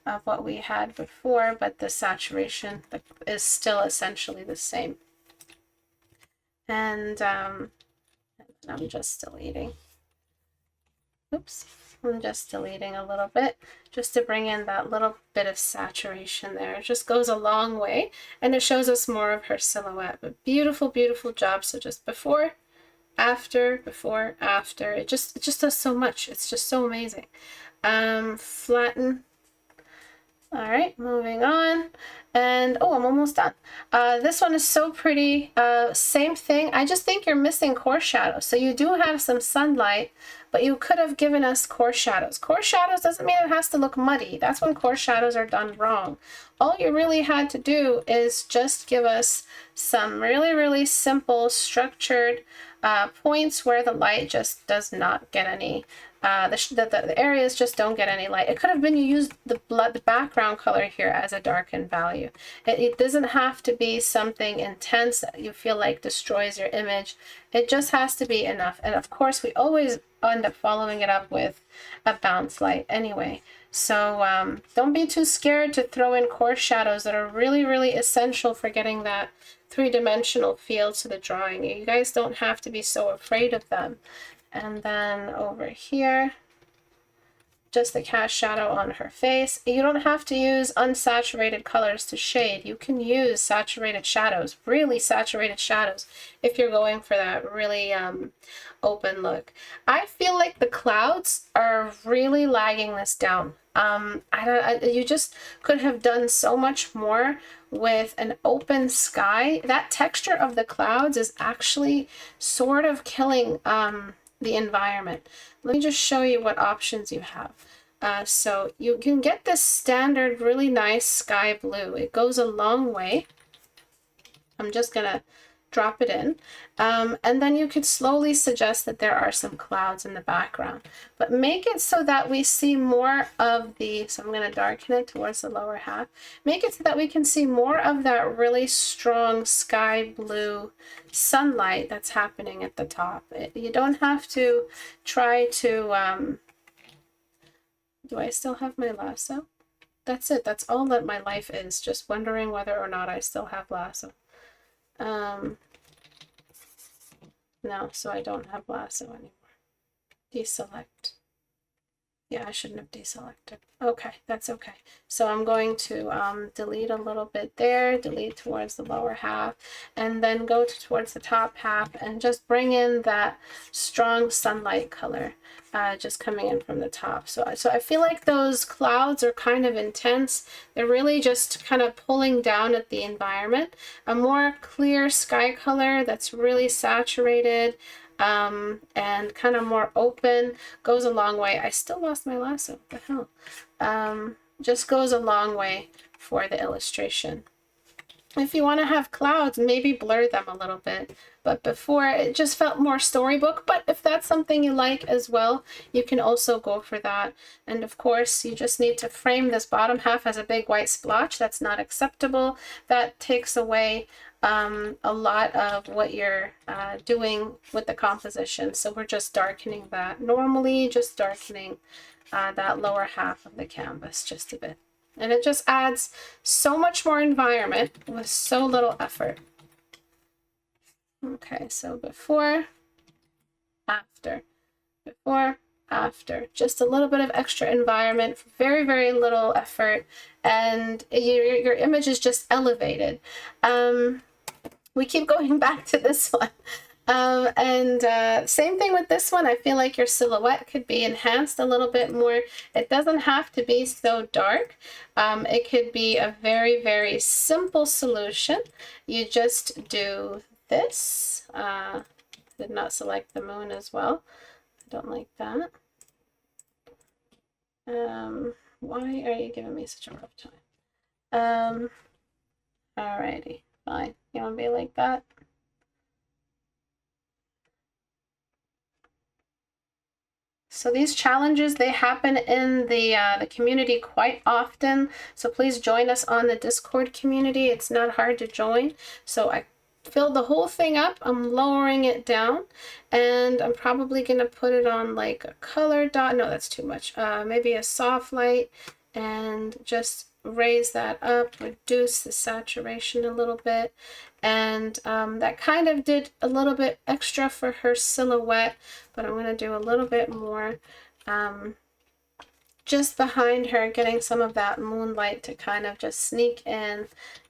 of what we had before, but the saturation is still essentially the same. And I'm just deleting. Oops. I'm just deleting a little bit just to bring in that little bit of saturation there. It just goes a long way, and it shows us more of her silhouette. But beautiful, beautiful job. So just before, after, before, after. It just does so much. It's just so amazing. Flatten. All right, moving on. And oh, I'm almost done. This one is so pretty. Same thing. I just think you're missing core shadows. So you do have some sunlight, but you could have given us core shadows. Core shadows doesn't mean it has to look muddy. That's when core shadows are done wrong. All you really had to do is just give us some really, really simple structured points where the light just does not get any, the areas just don't get any light. It could have been you used the background color here as a darken value. It doesn't have to be something intense that you feel like destroys your image. It just has to be enough. And of course, we always end up following it up with a bounce light anyway. So don't be too scared to throw in core shadows that are really, really essential for getting that three-dimensional feel to the drawing. You guys don't have to be so afraid of them. And then over here, just the cast shadow on her face. You don't have to use unsaturated colors to shade. You can use saturated shadows, really saturated shadows, if you're going for that really open look. I feel like the clouds are really lagging this down. You just could have done so much more with an open sky. That texture of the clouds is actually sort of killing the environment. Let me just show you what options you have. So you can get this standard really nice sky blue. It goes a long way. I'm just gonna drop it in, and then you could slowly suggest that there are some clouds in the background, but make it so that we see more of the, so I'm going to darken it towards the lower half, make it so that we can see more of that really strong sky blue sunlight that's happening at the top. You don't have to try to, do I still have my lasso? That's it. That's all that my life is, just wondering whether or not I still have lasso. No, so I don't have lasso anymore. Deselect. Yeah, I shouldn't have deselected. Okay, that's okay. So I'm going to delete a little bit there, delete towards the lower half, and then go towards the top half and just bring in that strong sunlight color, just coming in from the top. So I feel like those clouds are kind of intense. They're really just kind of pulling down at the environment. A more clear sky color that's really saturated, and kind of more open goes a long way. I still lost my lasso. What the hell? Just goes a long way for the illustration. If you want to have clouds, maybe blur them a little bit. But before, it just felt more storybook. But if that's something you like as well, you can also go for that. And of course, you just need to frame this bottom half as a big white splotch. That's not acceptable. That takes away a lot of what you're doing with the composition. So we're just darkening that. Normally, just darkening that lower half of the canvas just a bit. And it just adds so much more environment with so little effort. Okay, so before, after, before, after. Just a little bit of extra environment, very, very little effort, and your image is just elevated. We keep going back to this one. Same thing with this one. I feel like your silhouette could be enhanced a little bit more. It doesn't have to be so dark. It could be a very, very simple solution. You just do this. Did not select the moon as well. I don't like that. Why are you giving me such a rough time? Alrighty, fine. You want to be like that? So these challenges, they happen in the community quite often. So please join us on the Discord community. It's not hard to join. So I filled the whole thing up. I'm lowering it down, and I'm probably going to put it on like a color dot. No, that's too much. Maybe a soft light, and just raise that up, reduce the saturation a little bit. And that kind of did a little bit extra for her silhouette, but I'm going to do a little bit more just behind her, getting some of that moonlight to kind of just sneak in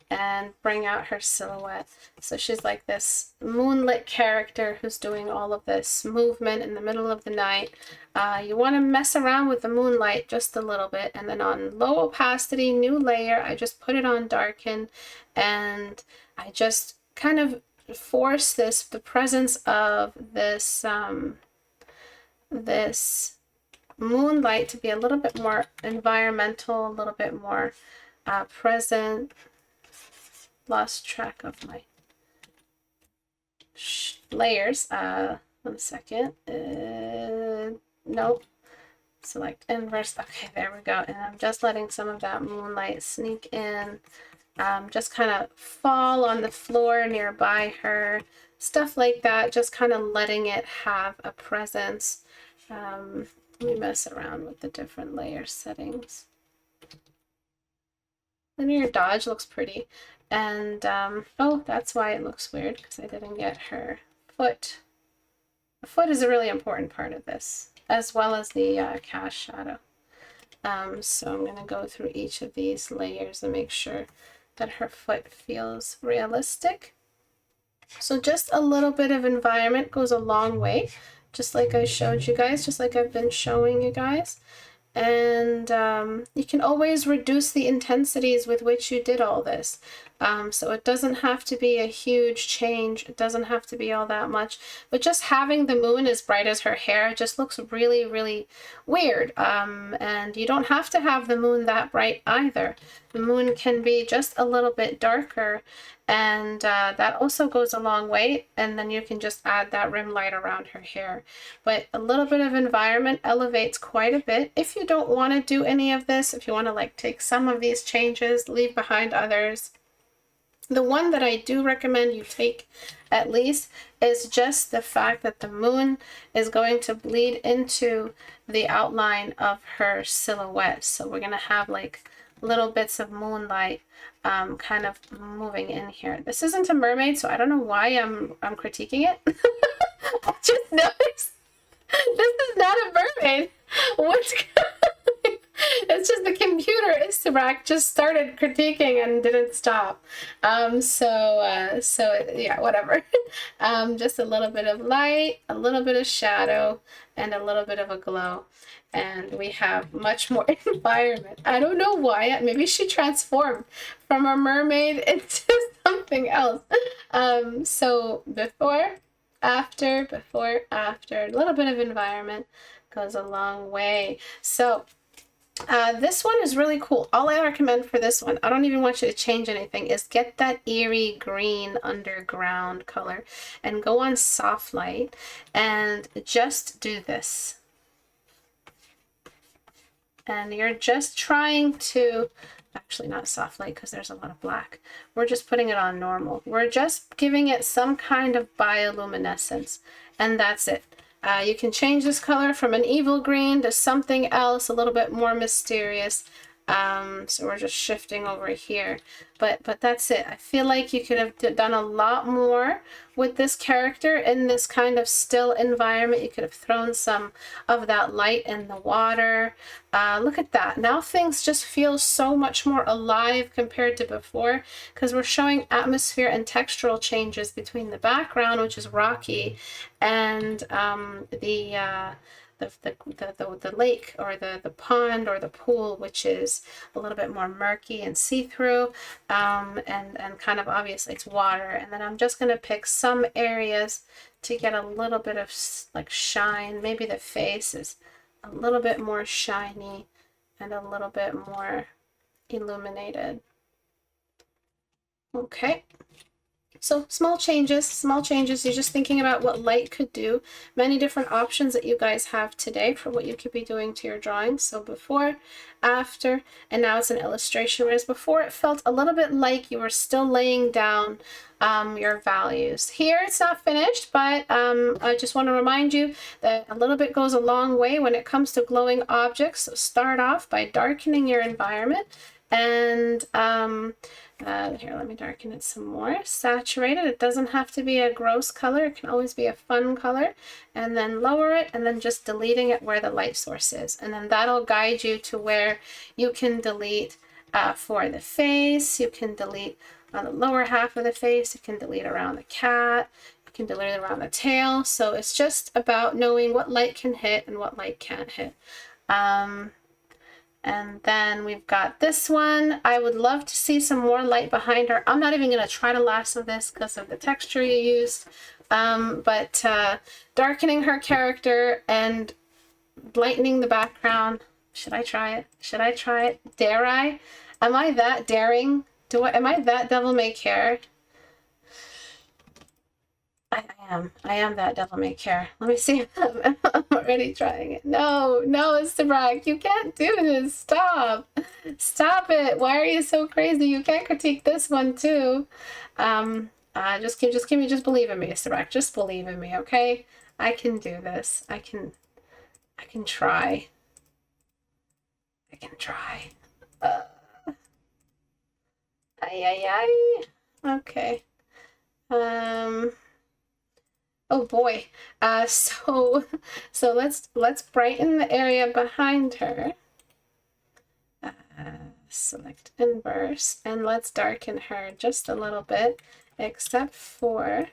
and bring out her silhouette. So she's like this moonlit character who's doing all of this movement in the middle of the night. You want to mess around with the moonlight just a little bit, and then on low opacity, new layer, I just put it on darken, and I just kind of force the presence of this this moonlight to be a little bit more environmental, a little bit more present. Lost track of my layers. 1 second. Nope. Select inverse. Okay, there we go. And I'm just letting some of that moonlight sneak in. Just kind of fall on the floor nearby her. Stuff like that. Just kind of letting it have a presence. Let me mess around with the different layer settings. Linear dodge looks pretty. And, oh, that's why it looks weird, because I didn't get her foot. The foot is a really important part of this, as well as the cast shadow. So I'm going to go through each of these layers and make sure that her foot feels realistic. So just a little bit of environment goes a long way, just like I showed you guys, just like I've been showing you guys. And you can always reduce the intensities with which you did all this. So it doesn't have to be a huge change. It doesn't have to be all that much. But just having the moon as bright as her hair just looks really, really weird. And you don't have to have the moon that bright either. The moon can be just a little bit darker, and that also goes a long way. And then you can just add that rim light around her hair. But a little bit of environment elevates quite a bit. If you don't want to do any of this, if you want to like take some of these changes, leave behind others, the one that I do recommend you take at least is just the fact that the moon is going to bleed into the outline of her silhouette. So we're going to have like little bits of moonlight kind of moving in here. This isn't a mermaid, so I don't know why I'm critiquing it. I just noticed this is not a mermaid. What's it's just the computer Istebrak just started critiquing and didn't stop. So yeah, whatever. Just a little bit of light, a little bit of shadow, and a little bit of a glow. And we have much more environment. I don't know why. Maybe she transformed from a mermaid into something else. So before, after, a little bit of environment goes a long way. So this one is really cool. All I recommend for this one, I don't even want you to change anything, is get that eerie green underground color and go on soft light and just do this. And you're just trying to, actually not soft light because there's a lot of black. We're just putting it on normal. We're just giving it some kind of bioluminescence, and that's it. You can change this color from an evil green to something else, a little bit more mysterious. So we're just shifting over here, but that's it. I feel like you could have done a lot more with this character in this kind of still environment. You could have thrown some of that light in the water. Look at that. Now things just feel so much more alive compared to before, because we're showing atmosphere and textural changes between the background, which is rocky, and the lake or the pond or the pool, which is a little bit more murky and see-through, and kind of obviously it's water. And then I'm just going to pick some areas to get a little bit of like shine. Maybe the face is a little bit more shiny and a little bit more illuminated. Okay. So small changes, you're just thinking about what light could do. Many different options that you guys have today for what you could be doing to your drawings. So before, after, and now it's an illustration, whereas before it felt a little bit like you were still laying down your values. Here it's not finished, but I just want to remind you that a little bit goes a long way when it comes to glowing objects. So start off by darkening your environment, and here, let me darken it some more. Saturate it. It doesn't have to be a gross color. It can always be a fun color. And then lower it, and then just deleting it where the light source is. And then that'll guide you to where you can delete for the face. You can delete on the lower half of the face. You can delete around the cat. You can delete around the tail. So it's just about knowing what light can hit and what light can't hit. And then we've got this one. I would love to see some more light behind her. I'm not even going to try to lasso this because of the texture you used. But darkening her character and lightening the background. Should I try it? Should I try it? Dare I? Am I that daring? Am I that devil may care? I am that devil may care. Let me see. I'm already trying it. No, Istebrak, you can't do this. Stop it. Why are you so crazy? You can't critique this one too. Just believe in me, Istebrak. Just believe in me, okay? I can do this. I can try. I can try. Okay. Oh boy. So let's brighten the area behind her. Select inverse, and let's darken her just a little bit, except for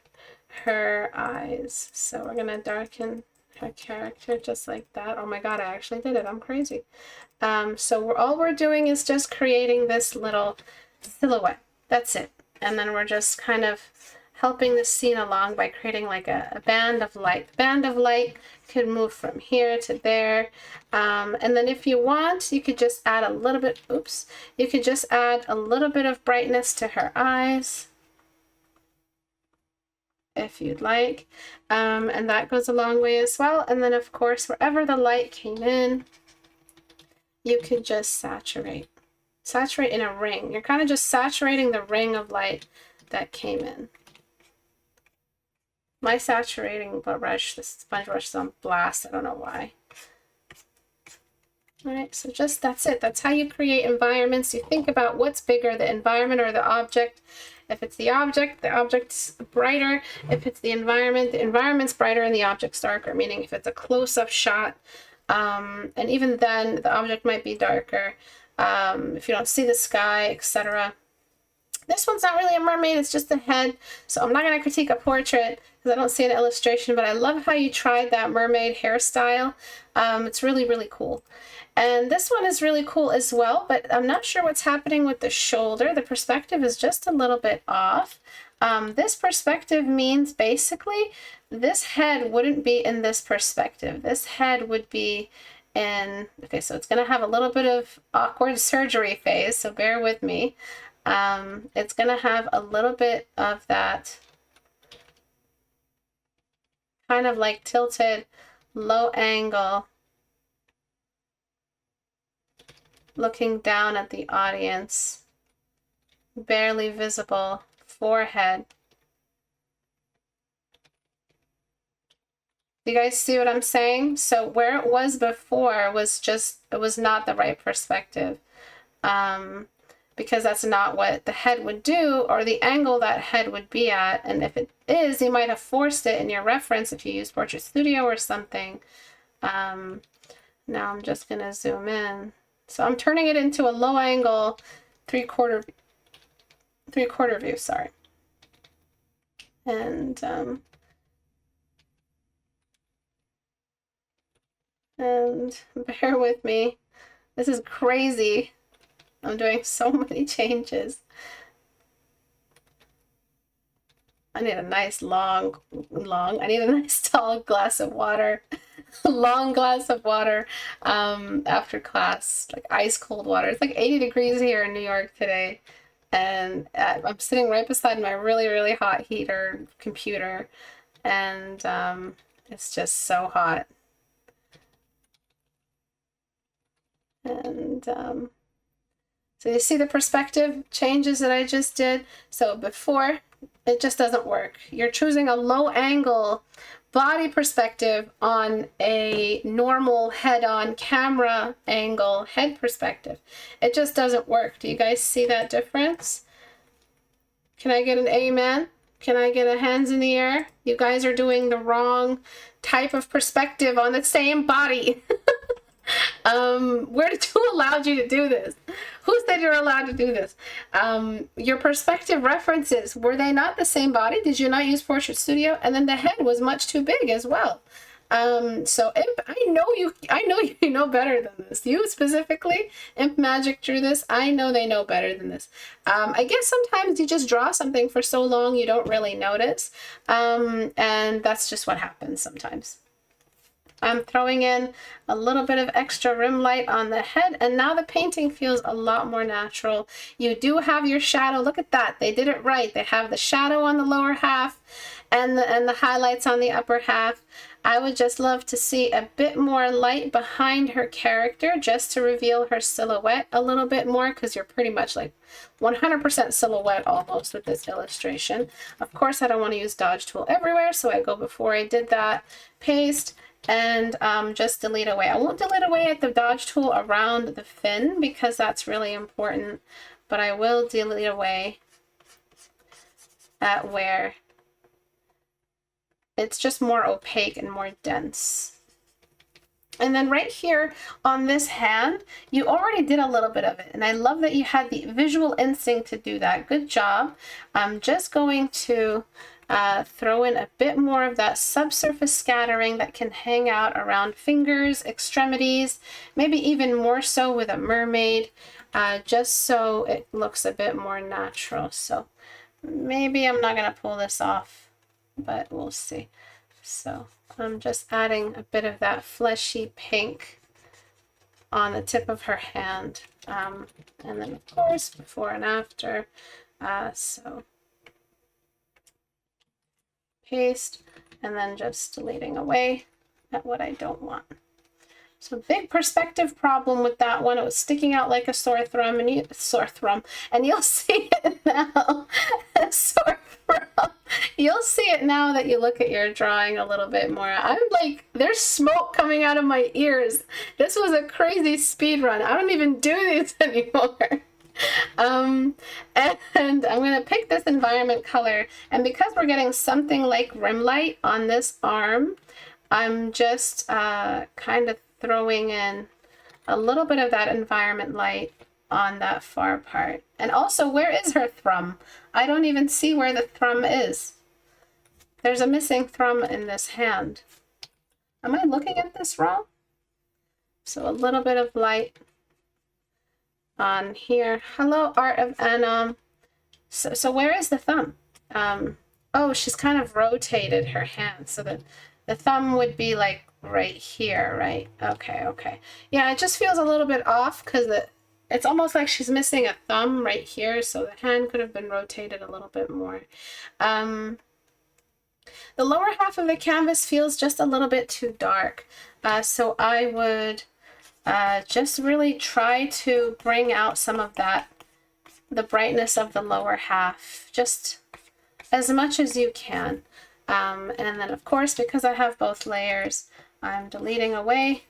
her eyes. So we're gonna darken her character just like that. Oh my god, I actually did it. I'm crazy. So all we're doing is just creating this little silhouette. That's it. And then we're just kind of helping the scene along by creating like a band of light. The band of light could move from here to there. And then if you want, you could just add a little bit, you could just add a little bit of brightness to her eyes, if you'd like. And that goes a long way as well. And then of course, wherever the light came in, you could just saturate in a ring. You're kind of just saturating the ring of light that came in. My saturating brush, this sponge brush is on blast. I don't know why. All right, so that's it. That's how you create environments. You think about what's bigger, the environment or the object. If it's the object's brighter. If it's the environment's brighter and the object's darker, meaning if it's a close-up shot, And even then, the object might be darker if you don't see the sky, etc. This one's not really a mermaid, it's just a head. So I'm not going to critique a portrait because I don't see an illustration, but I love how you tried that mermaid hairstyle. It's really, really cool. And this one is really cool as well, but I'm not sure what's happening with the shoulder. The perspective is just a little bit off. This perspective means basically this head wouldn't be in this perspective. This head would be in, okay, so it's going to have a little bit of awkward surgery phase, so bear with me. It's going to have a little bit of that kind of like tilted low angle looking down at the audience, barely visible forehead. Do you guys see what I'm saying? So where it was before was just, it was not the right perspective. Because that's not what the head would do or the angle that head would be at. And if it is, you might have forced it in your reference if you use Portrait Studio or something. Now I'm just going to zoom in. So I'm turning it into a low angle three-quarter view, sorry. And bear with me. This is crazy. I'm doing so many changes. I need a nice I need a nice tall glass of water, a long glass of water after class, like ice cold water. It's like 80 degrees here in New York today. And I'm sitting right beside my really, really hot heater computer. And it's just so hot. And so you see the perspective changes that I just did. So before, it just doesn't work. You're choosing a low angle body perspective on a normal head-on camera angle head perspective. It just doesn't work. Do you guys see that difference? Can I get an amen? Can I get a hands in the air? You guys are doing the wrong type of perspective on the same body. Who allowed you to do this? Who said you're allowed to do this? Your perspective references, were they not the same body? Did you not use Portrait Studio? And then the head was much too big as well. So Imp, I know you know better than this. You specifically, Imp Magic drew this. I know they know better than this. I guess sometimes you just draw something for so long you don't really notice. And that's just what happens sometimes. I'm throwing in a little bit of extra rim light on the head, and now the painting feels a lot more natural. You do have your shadow. Look at that. They did it right. They have the shadow on the lower half and the highlights on the upper half. I would just love to see a bit more light behind her character just to reveal her silhouette a little bit more, because you're pretty much like 100% silhouette almost with this illustration. Of course, I don't want to use dodge tool everywhere, so I go before I did that, paste, and just delete away. I won't delete away at the dodge tool around the fin because that's really important, but I will delete away at where it's just more opaque and more dense. And then right here on this hand, you already did a little bit of it, and I love that you had the visual instinct to do that. Good job. I'm just going to throw in a bit more of that subsurface scattering that can hang out around fingers, extremities, maybe even more so with a mermaid, just so it looks a bit more natural. So maybe I'm not going to pull this off, but we'll see. So I'm just adding a bit of that fleshy pink on the tip of her hand. And then of course, before and after. So paste, and then just deleting away at what I don't want. So big perspective problem with that one. It was sticking out like a sore thumb, and you'll see it now. Sore thumb. You'll see it now that you look at your drawing a little bit more. I'm like, there's smoke coming out of my ears. This was a crazy speed run. I don't even do these anymore. And I'm going to pick this environment color, and because we're getting something like rim light on this arm, I'm just kind of throwing in a little bit of that environment light on that far part. And also, where is her thumb? I don't even see where the thumb is. There's a missing thumb in this hand. Am I looking at this wrong? So a little bit of light on here. Hello, Art of Anam. So where is the thumb? Oh, she's kind of rotated her hand so that the thumb would be like right here, right? Okay, okay. Yeah, it just feels a little bit off because it's almost like she's missing a thumb right here, so the hand could have been rotated a little bit more. The lower half of the canvas feels just a little bit too dark, so I would just really try to bring out some of that, the brightness of the lower half, just as much as you can. And then of course, because I have both layers, I'm deleting away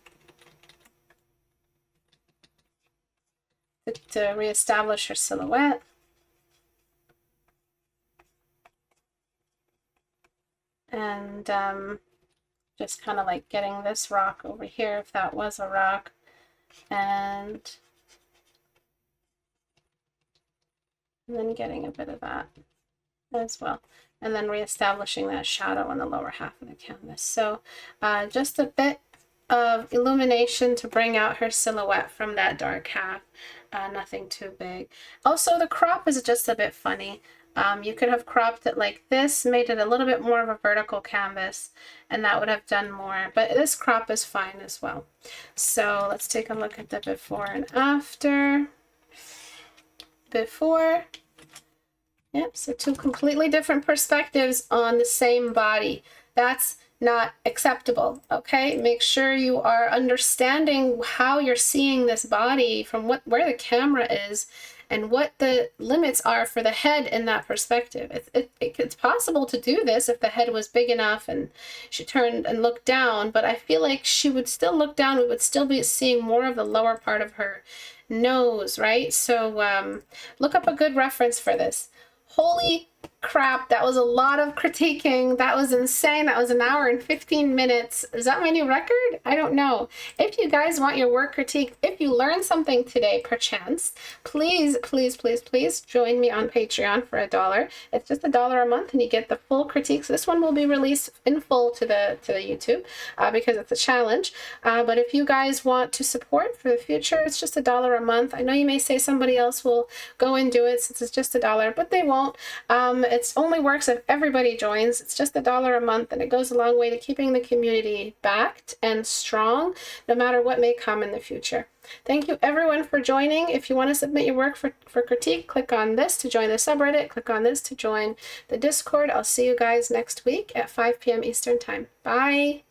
to reestablish her silhouette. And just kind of like getting this rock over here, if that was a rock, and then getting a bit of that as well, and then reestablishing that shadow on the lower half of the canvas. So just a bit of illumination to bring out her silhouette from that dark half, nothing too big. Also, the crop is just a bit funny. You could have cropped it like this, made it a little bit more of a vertical canvas, and that would have done more, but this crop is fine as well. So let's take a look at the before and after. Before. Yep, so two completely different perspectives on the same body. That's not acceptable, okay? Make sure you are understanding how you're seeing this body from where the camera is and what the limits are for the head in that perspective. It's possible to do this if the head was big enough and she turned and looked down, but I feel like she would still look down. We would still be seeing more of the lower part of her nose, right? So look up a good reference for this. Holy crap, that was a lot of critiquing. That was insane. That was an hour and 15 minutes. Is that my new record? I don't know. If you guys want your work critiqued, if you learned something today, perchance, please, please, please, please join me on Patreon for $1. It's just $1 a month and you get the full critiques. This one will be released in full to the YouTube because it's a challenge. But if you guys want to support for the future, it's just $1 a month. I know you may say somebody else will go and do it since it's just $1, but they won't. It only works if everybody joins. It's just $1 a month, and it goes a long way to keeping the community backed and strong, no matter what may come in the future. Thank you everyone for joining. If you want to submit your work for critique, click on this to join the subreddit. Click on this to join the Discord. I'll see you guys next week at 5 p.m. Eastern Time. Bye!